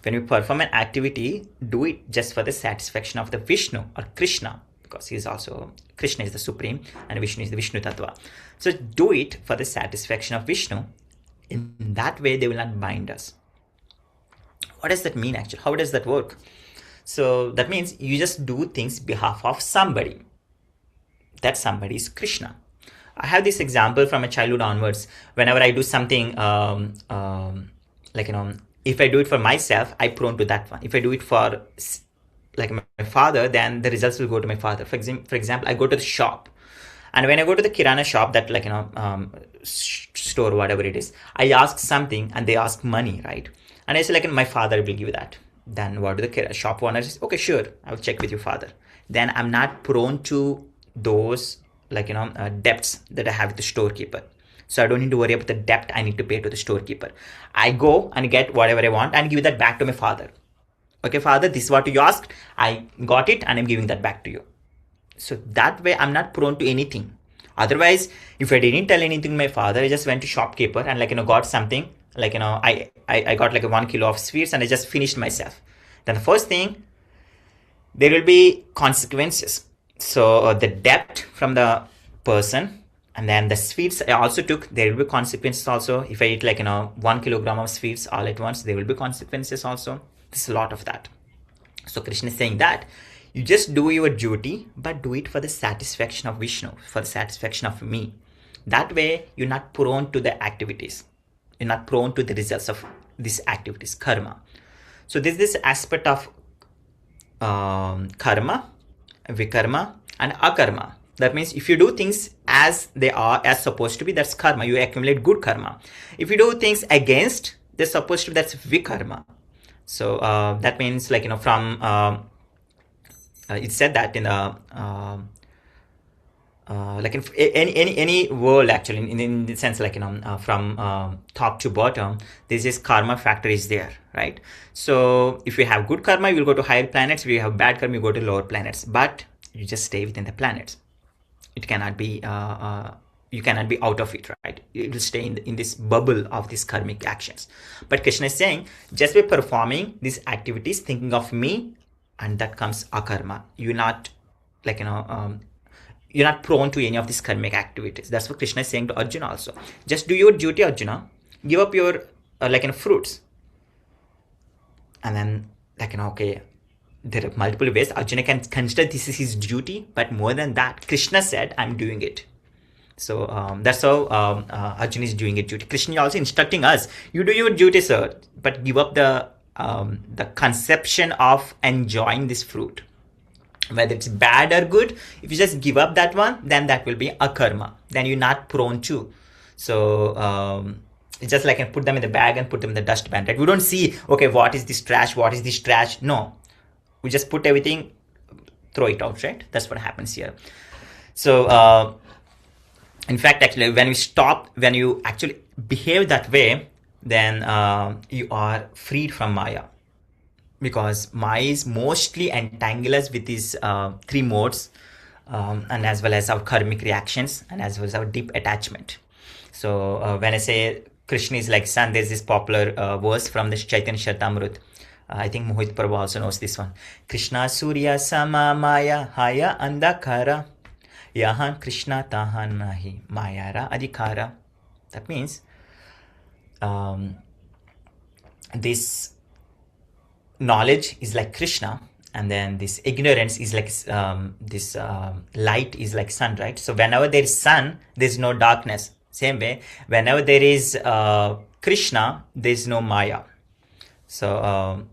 When we perform an activity, do it just for the satisfaction of the Vishnu or Krishna, because Krishna is the Supreme and Vishnu is the Vishnu Tattva. So do it for the satisfaction of Vishnu. In that way, they will not bind us. What does that mean actually? How does that work? So that means you just do things behalf of somebody. That somebody is Krishna. I have this example from my childhood onwards. Whenever I do something, if I do it for myself, I'm prone to that one. If I do it for like my father, then the results will go to my father. For example, I go to the shop, and when I go to the kirana shop, that store, whatever it is, I ask something and they ask money, right? And I say my father will give that. Then what do the shop owner says? Okay, sure, I'll check with your father. Then I'm not prone to those debts that I have with the storekeeper. So I don't need to worry about the debt I need to pay to the storekeeper. I go and get whatever I want and give that back to my father. Okay, father, this is what you asked. I got it and I'm giving that back to you. So that way I'm not prone to anything. Otherwise, if I didn't tell anything to my father, I just went to shopkeeper and got something. I got 1 kilo of sweets and I just finished myself. Then the first thing, there will be consequences. So the debt from the person, and then the sweets I also took, there will be consequences also. If I eat 1 kilogram of sweets all at once, there will be consequences also. There's a lot of that. So Krishna is saying that you just do your duty, but do it for the satisfaction of Vishnu, for the satisfaction of me. That way, you're not prone to the activities. You're not prone to the results of these activities, karma. So there's this aspect of karma, vikarma, and akarma. That means if you do things as they are, as supposed to be, that's karma. You accumulate good karma. If you do things against, they're supposed to be, that's vikarma. So that means from it said that in the in any world actually, in the sense from top to bottom, this karma factor is there, right? So if you have good karma, you will go to higher planets. If you have bad karma, you go to lower planets. But you just stay within the planets. It cannot be you cannot be out of it, right? You will stay in this bubble of these karmic actions. But Krishna is saying, just by performing these activities, thinking of me, and that comes akarma. You're not you're not prone to any of these karmic activities. That's what Krishna is saying to Arjuna also. Just do your duty, Arjuna. Give up your fruits. And then okay, there are multiple ways Arjuna can consider this is his duty, but more than that, Krishna said, I'm doing it. So that's how Arjuna is doing his duty. Krishna is also instructing us, you do your duty, sir, but give up the conception of enjoying this fruit. Whether it's bad or good, if you just give up that one, then that will be akarma. Then you're not prone to. So it's just like I put them in the bag and put them in the dustbin, right? We don't see, okay, what is this trash? What is this trash? No. We just put everything, throw it out, right? That's what happens here. So, in fact, actually, when you actually behave that way, then you are freed from Maya. Because Maya is mostly entangled us with these three modes, and as well as our karmic reactions, and as well as our deep attachment. So when I say Krishna is like sun, there's this popular verse from the Chaitanya Charitamrita. I think Mohit Prabhu also knows this one. Krishna Surya Sama Maya Haya Andakara Yahan Krishna Tahan Nahi Mayara Adhikara. That means this knowledge is like Krishna, and then this ignorance is like this light is like sun, right? So whenever there is sun, there is no darkness. Same way, whenever there is Krishna, there is no Maya. So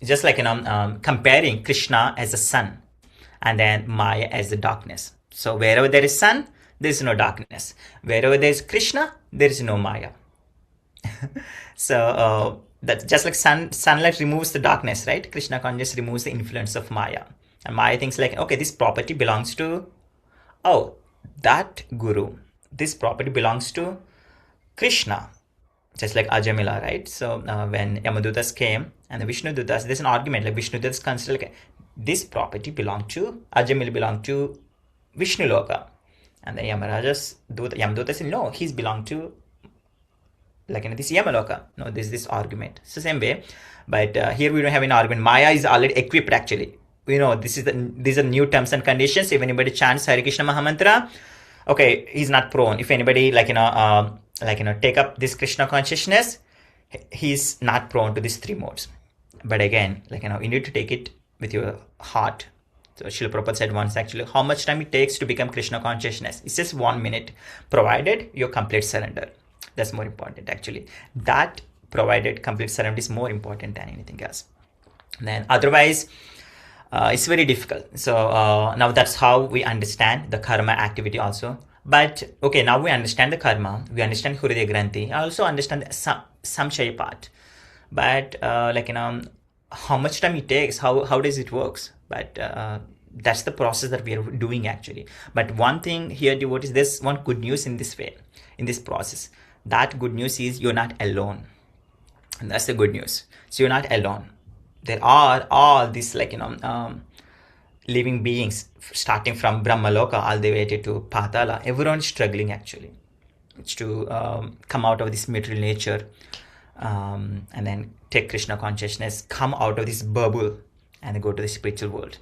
just like comparing Krishna as a sun, and then Maya as the darkness. So wherever there is sun, there is no darkness. Wherever there is Krishna, there is no Maya. So that's just like sunlight removes the darkness, right? Krishna consciousness removes the influence of Maya. And Maya thinks like, okay, this property belongs to, that guru. This property belongs to Krishna. Just like Ajamila, right? So when Yamadutas came and the Vishnu Dutas, there's an argument like Vishnu Dutas consider like this property belonged to Ajamila, belonged to Vishnu Loka. And the Yamadutas said, no, he's belonged to this Yamaloka. No, there's this argument. It's the same way. But here we don't have an argument. Maya is already equipped actually. We know these are new terms and conditions. If anybody chants Hare Krishna Mahamantra, okay, he's not prone. If anybody take up this Krishna consciousness, he's not prone to these three modes. But again, you need to take it with your heart. So Srila Prabhupada said once actually, how much time it takes to become Krishna consciousness? It's just 1 minute, provided your complete surrender. That's more important actually. That provided complete surrender is more important than anything else. Then otherwise, it's very difficult. So now that's how we understand the karma activity also. But okay, now we understand the karma, we understand Hṛdaya-granthi, I also understand the samshaya part. But how much time it takes, how does it works? But that's the process that we are doing actually. But one thing here, devotees, there's one good news in this way, in this process. That good news is you're not alone. And that's the good news. So you're not alone. There are all these living beings, starting from Brahmaloka all the way to Patala. Everyone is struggling actually. It's to come out of this material nature and then take Krishna consciousness, come out of this bubble and go to the spiritual world.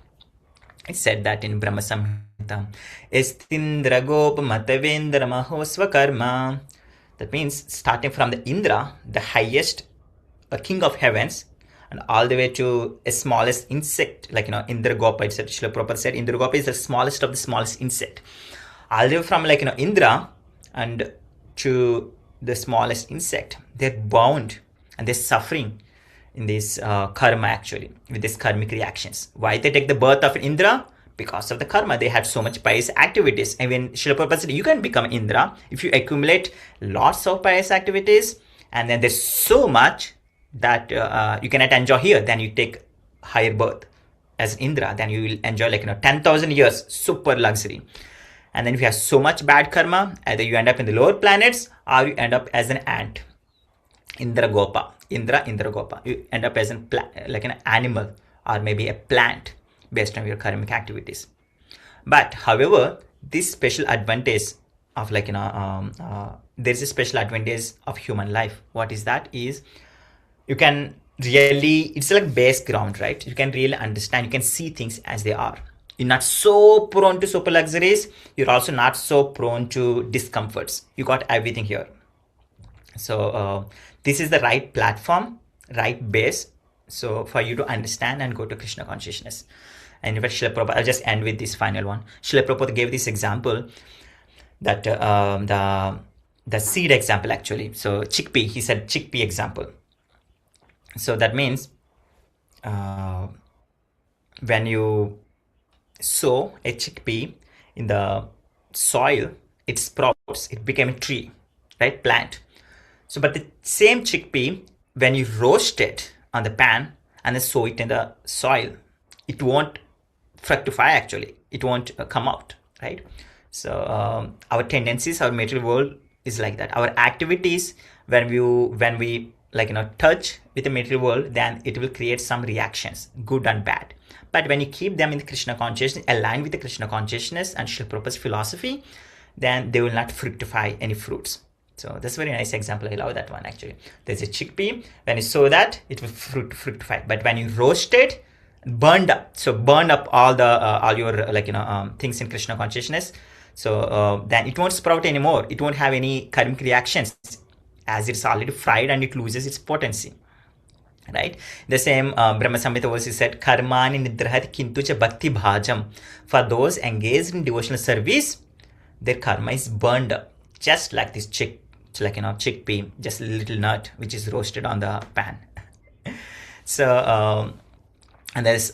It's said that in Brahma Samhita, Estindra Gopa Matavendra Mahosva Karma. That means starting from the Indra, the highest king of heavens, and all the way to a smallest insect, Indra Gopa. It's Srila Prabhupada said Indra Gopa is the smallest of the smallest insect. All the way from Indra and to the smallest insect, they're bound and they're suffering in this karma actually, with these karmic reactions. Why they take the birth of Indra? Because of the karma. They had so much pious activities. And when Srila Prabhupada said, you can become Indra if you accumulate lots of pious activities, and then there's so much that you cannot enjoy here, then you take higher birth as Indra, then you will enjoy 10,000 years, super luxury. And then if you have so much bad karma, either you end up in the lower planets or you end up as an ant. Indra Gopa. Indra Gopa. You end up as an animal or maybe a plant based on your karmic activities. But however, this special advantage of there's a special advantage of human life. What is that? Is you can really, it's like base ground, right? You can really understand, you can see things as they are. You're not so prone to super luxuries. You're also not so prone to discomforts. You got everything here. So this is the right platform, right base, so for you to understand and go to Krishna consciousness. And in fact, Srila Prabhupada, I'll just end with this final one. Srila Prabhupada gave this example, that the seed example actually. So chickpea, he said chickpea example. So that means when you sow a chickpea in the soil, it sprouts, it became a tree, right? Plant. So, but the same chickpea, when you roast it on the pan and then sow it in the soil, it won't fructify actually. It won't come out, right? So our tendencies, our material world is like that. Our activities, when we touch with the material world, then it will create some reactions, good and bad. But when you keep them in the Krishna consciousness, aligned with the Krishna consciousness and Srila Prabhupada's philosophy, then they will not fructify any fruits. So that's a very nice example. I love that one actually. There's a chickpea. When you sow that, it will fructify. But when you roast it, burned up. So burn up all your things in Krishna consciousness. So then it won't sprout anymore. It won't have any karmic reactions, as it's already fried and it loses its potency. Right? The same Brahma Samhita verse is said, Karmani nidrahat kintu cha bhakti bhajam. For those engaged in devotional service, their karma is burned up. Just like this chickpea, just a little nut which is roasted on the pan. So, and there's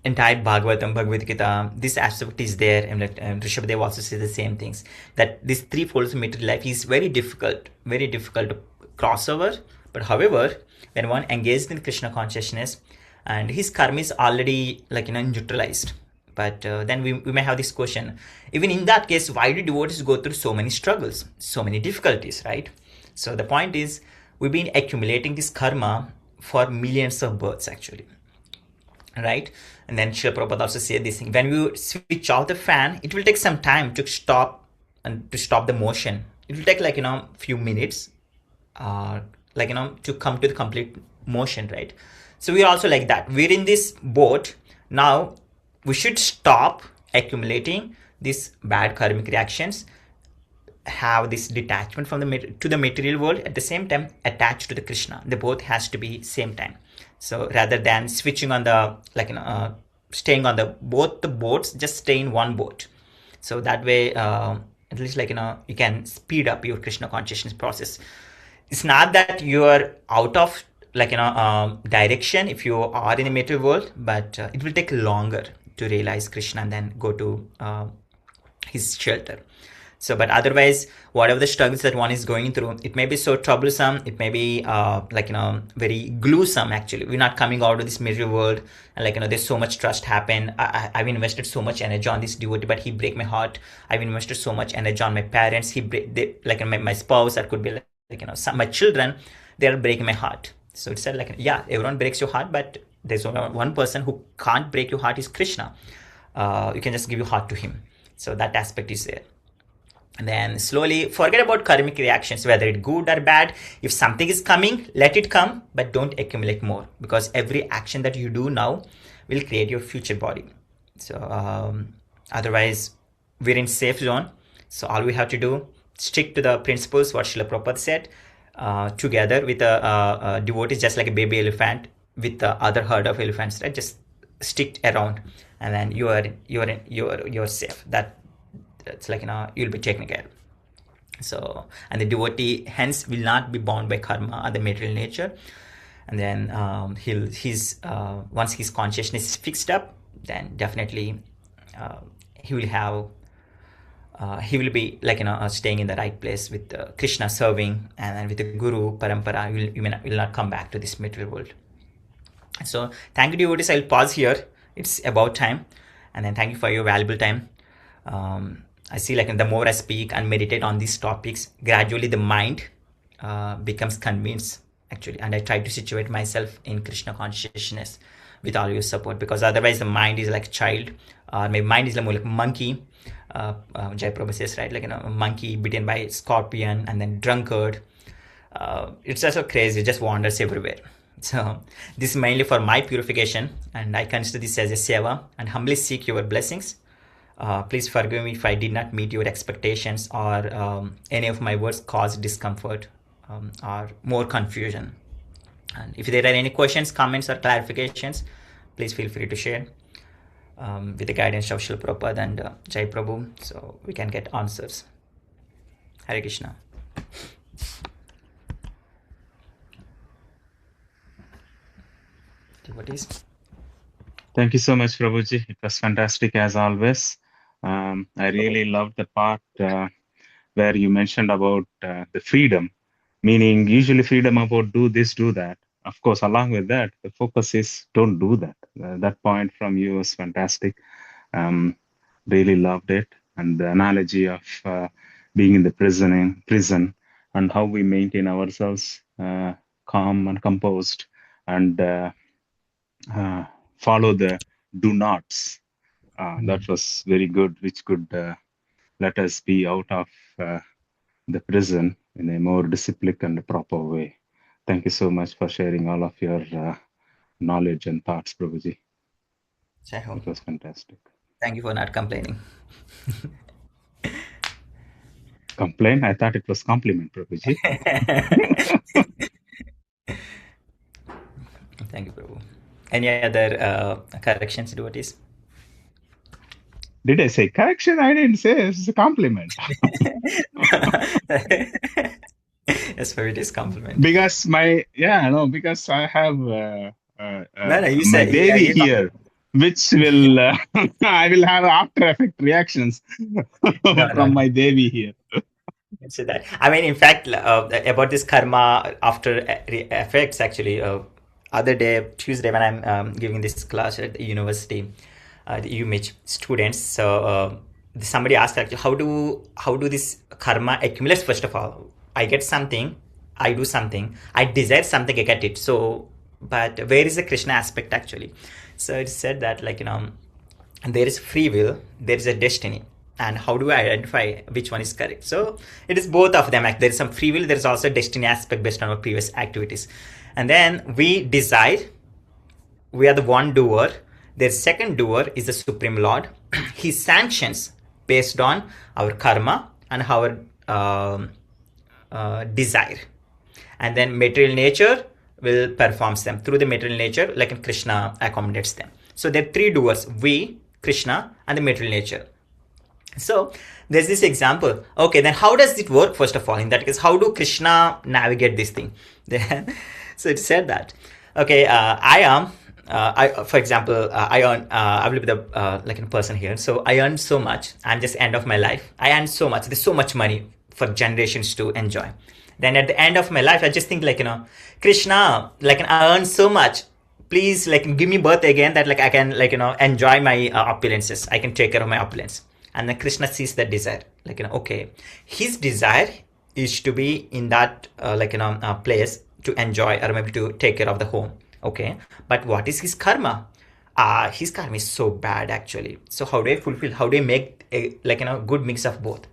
entire Bhagavatam, Bhagavad Gita, this aspect is there. And Rishabhadev also says the same things, that this three folds of material life is very difficult to cross over. But however, when one engaged in Krishna consciousness and his karma is already neutralized. But then we may have this question, even in that case, why do devotees go through so many struggles, so many difficulties, right? So the point is, we've been accumulating this karma for millions of births actually, right? And then Srila Prabhupada also said this thing, when we switch off the fan, it will take some time to stop the motion. It will take few minutes to come to the complete motion, right? So we're also like that. We're in this boat now. We should stop accumulating these bad karmic reactions, have this detachment from the material world, at the same time attached to the Krishna. The both has to be same time. So rather than switching on the staying on both the boats, just stay in one boat. So that way at least you can speed up your Krishna consciousness process. It's not that you are out of direction if you are in the material world, but it will take longer to realize Krishna and then go to his shelter. So, but otherwise, whatever the struggles that one is going through, it may be so troublesome, it may be very gluesome actually. We're not coming out of this material world, and there's so much trust happen. I've invested so much energy on this devotee, but he break my heart. I've invested so much energy on my parents. My spouse, that could be my children, they're breaking my heart. So it said everyone breaks your heart, but there's only one person who can't break your heart, is Krishna. You can just give your heart to him. So that aspect is there. And then slowly forget about karmic reactions, whether it's good or bad. If something is coming, let it come, but don't accumulate more, because every action that you do now will create your future body. So otherwise, we're in safe zone. So all we have to do, stick to the principles, what Srila Prabhupada said, together with a devotee, just like a baby elephant with the other herd of elephants, right? Just stick around, and then you're safe. It's you'll be taken care. So, and the devotee hence will not be bound by karma or the material nature. And then once his consciousness is fixed up, then definitely he will be staying in the right place with Krishna serving, and then with the Guru Parampara, will not come back to this material world. So thank you, devotees. I'll pause here. It's about time. And then thank you for your valuable time. I see the more I speak and meditate on these topics, gradually the mind becomes convinced actually. And I try to situate myself in Krishna consciousness with all your support, because otherwise the mind is like a child, or my mind is more like a monkey, Jai Prabhu says, right, like, a monkey bitten by scorpion, and then drunkard. It's just so crazy, it just wanders everywhere. So this is mainly for my purification, and I consider this as a seva and humbly seek your blessings. Please forgive me if I did not meet your expectations, or any of my words caused discomfort or more confusion. And if there are any questions, comments, or clarifications, please feel free to share with the guidance of Srila Prabhupada and Jai Prabhu, so we can get answers. Hare Krishna. Devotees.
Thank you so much, Prabhuji. It was fantastic as always. I really loved the part where you mentioned about the freedom, meaning usually freedom about do this, do that. Of course, along with that, the focus is don't do that. That point from you was fantastic. Really loved it. And the analogy of being in the prison and how we maintain ourselves calm and composed, and follow the do nots. That was very good, which could let us be out of the prison in a more disciplined and proper way. Thank you so much for sharing all of your knowledge and thoughts, Prabhuji. It was fantastic.
Thank you for not complaining.
Complain? I thought it was compliment, Prabhuji.
Thank you, Prabhu. Any other corrections, devotees?
Did I say correction? I didn't say it's a compliment.
Yes, for it is compliment.
Because because I have
you
my baby here, which will I will have after effect reactions from my baby here.
So that, I mean, in fact, about this karma after effects, actually, other day, Tuesday, when I'm giving this class at the university, the UMH students, so somebody asked, actually, how do this karma accumulates? First of all, I get something, I do something, I desire something, I get it. So, but where is the Krishna aspect actually? So it said that, like, there is free will, there is a destiny. And how do I identify which one is correct? So it is both of them. There is some free will, there is also a destiny aspect based on our previous activities. And then we decide, we are the one doer. Their second doer is the Supreme Lord. He sanctions based on our karma and our desire. And then material nature will perform them. Through the material nature, like Krishna accommodates them. So there are three doers, we, Krishna, and the material nature. So there's this example. Okay, then how does it work? First of all, in that case, how do Krishna navigate this thing? So it said that, okay, for example, I will be the like a person here. So I earn so much. I'm just end of my life. I earn so much. There's so much money for generations to enjoy. Then at the end of my life, I just think, like, Krishna, like, I earn so much. Please, like, give me birth again, that, like, I can, like, enjoy my opulences. I can take care of my opulence. And then Krishna sees that desire, like, okay, his desire is to be in that, place to enjoy, or maybe to take care of the home. Okay. But what is his karma? His karma is so bad, actually. So how do I fulfill? How do I make a, good mix of both?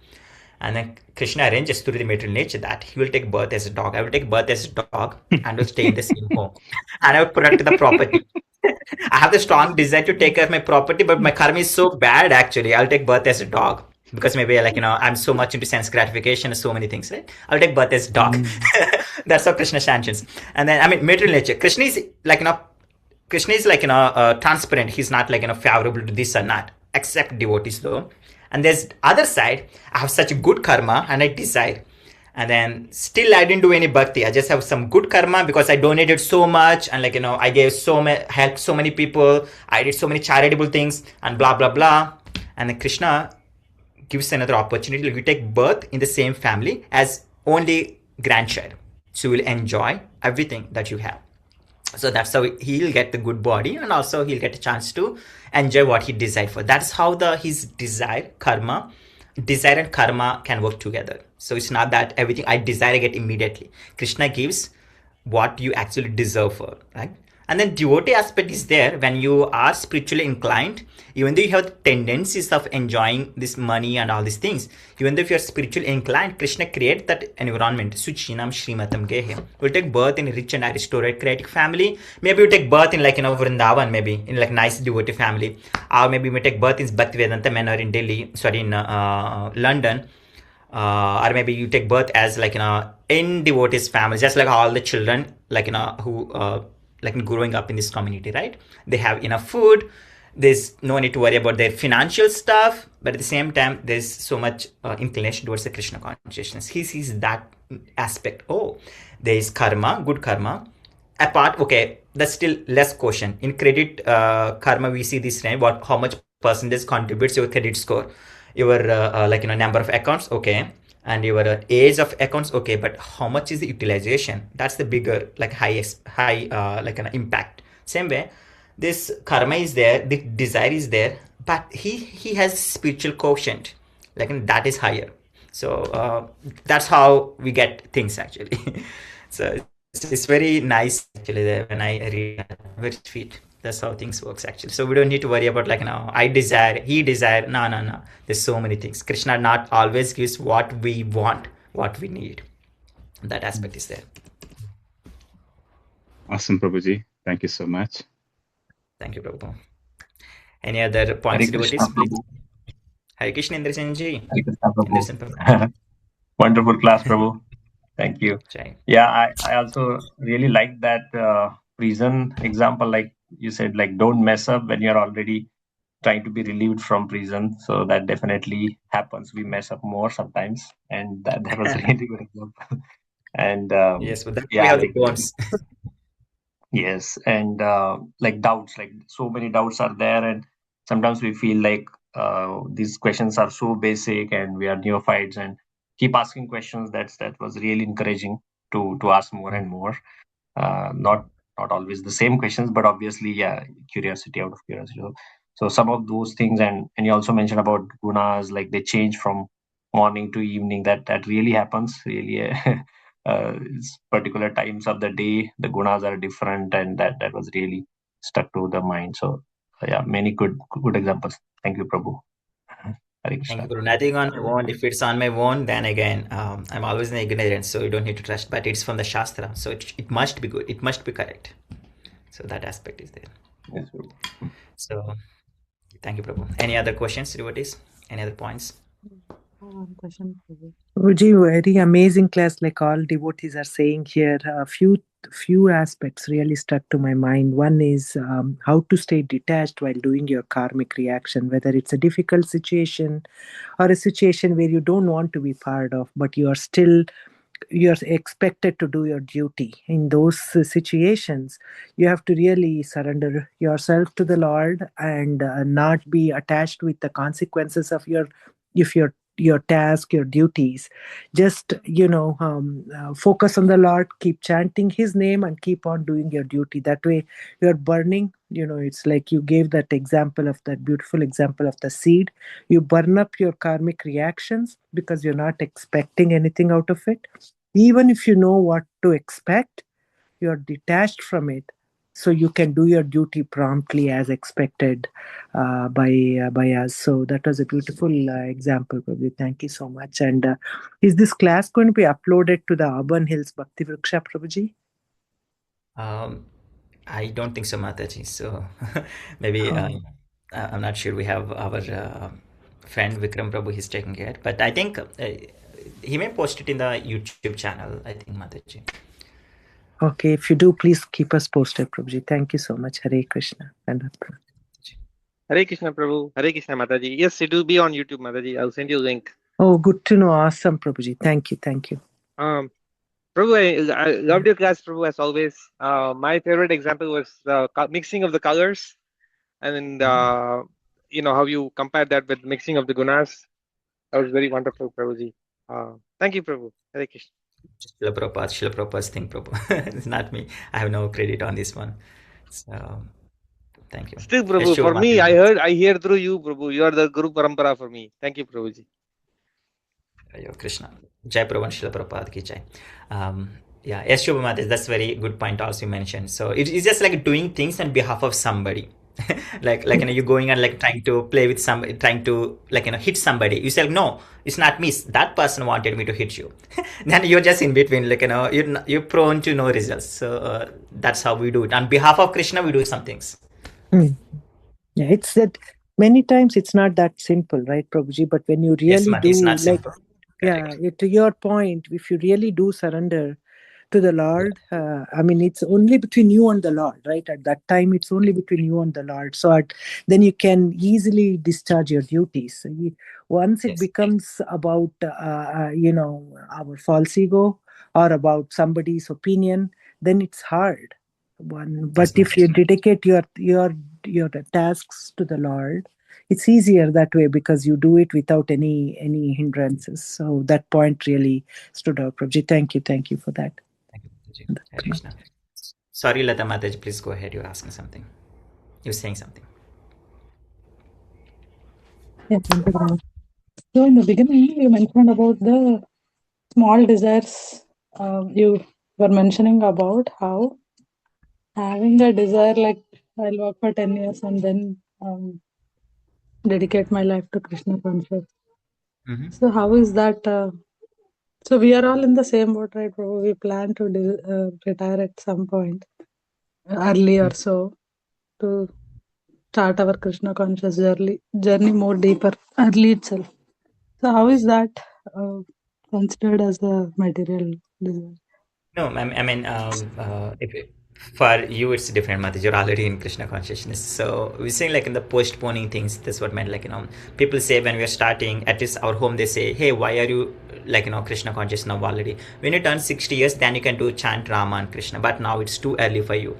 And then Krishna arranges through the material nature that he will take birth as a dog. I will take birth as a dog and will stay in the same home. And I will protect the property. I have the strong desire to take care of my property, but my karma is so bad, actually. I'll take birth as a dog. Because maybe, I'm so much into sense gratification and so many things, right? I'll take birth as a dog. That's how Krishna sanctions. And then, material nature. Krishna is transparent. He's not favorable to this or not, except devotees though. And there's other side, I have such a good karma and I desire. And then still I didn't do any bhakti. I just have some good karma because I donated so much and I gave helped so many people. I did so many charitable things and blah, blah, blah. And then Krishna gives another opportunity. You take birth in the same family as only grandchild. So you will enjoy everything that you have. So that's how he'll get the good body, and also he'll get a chance to enjoy what he desired for. That's how his desire and karma can work together. So it's not that everything I desire I get immediately. Krishna gives what you actually deserve for, right? And then devotee aspect is there when you are spiritually inclined, even though you have the tendencies of enjoying this money and all these things, even though if you're spiritually inclined, Krishna creates that environment. Suchinam Shrimatam Gehe. You take birth in a rich and aristocratic family. Maybe you take birth in Vrindavan, maybe in nice devotee family. Or maybe you may take birth in Bhaktivedanta manor in Delhi, in London. Or maybe you take birth as in devotees family, just like all the children who growing up in this community, right? They have enough food, there's no need to worry about their financial stuff, but at the same time there's so much inclination towards the Krishna consciousness. He sees that aspect. Oh, there is karma, good karma apart. Okay, that's still less question. In credit karma we see this, right? How much percentage contributes your credit score, your number of accounts, okay, and your age of accounts, okay, but how much is the utilization? That's the bigger high an impact. Same way, this karma is there, the desire is there, but he has spiritual quotient, that is higher. So that's how we get things actually. So it's very nice actually there when I read that. Very sweet. That's how things works actually. So we don't need to worry about I desire, he desire. No. There's so many things. Krishna not always gives what we want, what we need. That aspect is there.
Awesome, Prabhuji. Thank you so much.
Thank you, Prabhu. Any other points, devotees, please? Hare Krishna, Indrasen ji.
Wonderful class, Prabhu. Thank you.
Jai.
Yeah, I also really like that prison example. Like you said, don't mess up when you're already trying to be relieved from prison. So that definitely happens. We mess up more sometimes, and that was a really good example. And
yes, but we have the bonds.
Yes, and doubts, so many doubts are there, and sometimes we feel these questions are so basic, and we are neophytes, and keep asking questions. That was really encouraging to ask more and more. Not always the same questions, but obviously, yeah, curiosity out of curiosity. So some of those things, and you also mentioned about gunas, they change from morning to evening. That really happens. Really, it's particular times of the day, the gunas are different, and that was really stuck to the mind. So yeah, many good examples. Thank you, Prabhu.
Thank you, Guru. Nothing on my own. If it's on my own, then again, I'm always in ignorance, so you don't need to trust. But it's from the Shastra, so it must be good. It must be correct. So that aspect is there.
Yes,
so thank you, Prabhu. Any other questions, devotees? Any other points?
Prabhuji, very amazing class, like all devotees are saying here. A few aspects really stuck to my mind. One is how to stay detached while doing your karmic reaction, whether it's a difficult situation or a situation where you don't want to be part of, but you're expected to do your duty. In those situations, you have to really surrender yourself to the Lord and not be attached with the consequences of your task, your duties. Just focus on the Lord, keep chanting his name, and keep on doing your duty. That way you're burning, it's like you gave that beautiful example of the seed. You burn up your karmic reactions because you're not expecting anything out of it. Even if you know what to expect, you're detached from it, so you can do your duty promptly as expected by us. So that was a beautiful example, Prabhu. Thank you so much. And is this class going to be uploaded to the Auburn Hills Bhakti Vriksha, Prabhuji?
I don't think so, Mataji. So maybe I'm not sure. We have our friend Vikram Prabhu, he's taking care. But I think he may post it in the YouTube channel, I think, Mataji.
Okay, if you do, please keep us posted, Prabhuji. Thank you so much. Hare Krishna.
Hare Krishna, Prabhu. Hare Krishna, Mataji. Yes, it will be on YouTube, Mataji. I'll send you a link.
Oh, good to know. Awesome, Prabhuji. Thank you.
Prabhu, I loved your class, Prabhu, as always. My favorite example was the mixing of the colors, and how you compared that with mixing of the gunas. That was very wonderful, Prabhuji. Thank you, Prabhu. Hare Krishna.
Srila Prabhupada's thing, Prabhu. It's not me. I have no credit on this one. So, thank you.
Still, Prabhu, for me, I hear through you, Prabhu. You are the Guru Parampara for me. Thank you, Prabhuji.
Hare Krishna. Jai Prabhu and Srila Prabhupada ki jai. Yeah, yes, Shubha Mataji, that's very good point also you mentioned. So it's just like doing things on behalf of somebody. like you're going and like trying to play with somebody, trying to hit somebody. You say no, it's not me. That person wanted me to hit you. Then you're just in between, you're prone to no results. So that's how we do it. On behalf of Krishna, we do some things.
Yeah, it's that many times it's not that simple, right, Prabhuji? But when you
Yes,
really
Mata, it's
do,
not simple.
yeah,
Correct.
to your point, if you really do surrender to the Lord, I mean, it's only between you and the Lord, right? At that time, it's only between you and the Lord. So then you can easily discharge your duties. So once it
Yes.
becomes about, our false ego or about somebody's opinion, then it's hard. But
Yes,
if
Mata.
you dedicate your tasks to the Lord, it's easier that way because you do it without any hindrances. So that point really stood out, Prabhuji. Thank you for that.
Thank you, Mataji. Hare Krishna. Sorry, Lata Mataji, please go ahead. You're asking something. You're saying something.
Yeah, thank you, Prabhu. So in the beginning, you mentioned about the small desires. You were mentioning about how having a desire like I'll work for 10 years and then dedicate my life to Krishna consciousness.
Mm-hmm.
So how is that? So we are all in the same boat, right, Prabhu? We plan to retire at some point, early or so, to start our Krishna conscious journey more deeper, early itself. So how is that considered as a material desire?
No, I mean, for you it's different, Mataji. You're already in Krishna consciousness. So we're saying like in the postponing things. That's what meant people say when we're starting at least our home, they say, hey, why are you Krishna conscious now already? When you turn 60 years, then you can do chant Rama and Krishna. But now it's too early for you.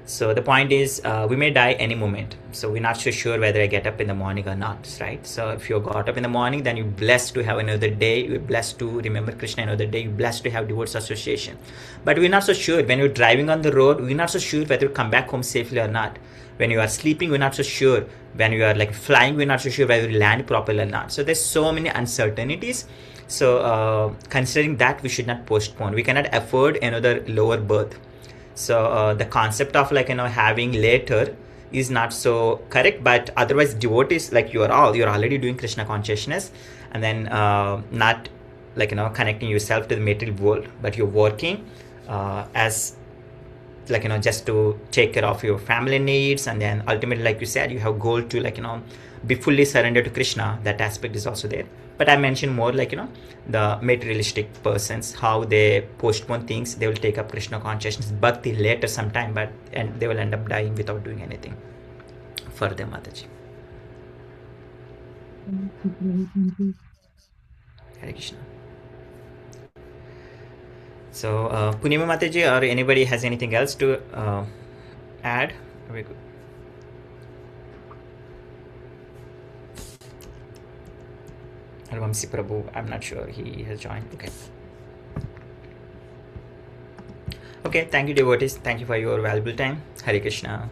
So the point is, we may die any moment. So we're not so sure whether I get up in the morning or not, right? So if you got up in the morning, then you're blessed to have another day. You're blessed to remember Krishna another day. You're blessed to have divorce association. But we're not so sure. When you're driving on the road, we're not so sure whether you come back home safely or not. When you are sleeping, we're not so sure. When you are flying, we're not so sure whether you land properly or not. So there's so many uncertainties. So considering that, we should not postpone. We cannot afford another lower birth. So the concept of having later is not so correct, but otherwise devotees you're already doing Krishna consciousness, and then not connecting yourself to the material world, but you're working as just to take care of your family needs, and then ultimately, like you said, you have goal to be fully surrendered to Krishna. That aspect is also there. But I mentioned more the materialistic persons, how they postpone things. They will take up Krishna consciousness bhakti later sometime, and they will end up dying without doing anything for them, Mataji. Hare Krishna. So Punima Mataji, or anybody has anything else to add? Very good. Vamsi Prabhu, I'm not sure he has joined. Okay, thank you, devotees. Thank you for your valuable time. Hare Krishna.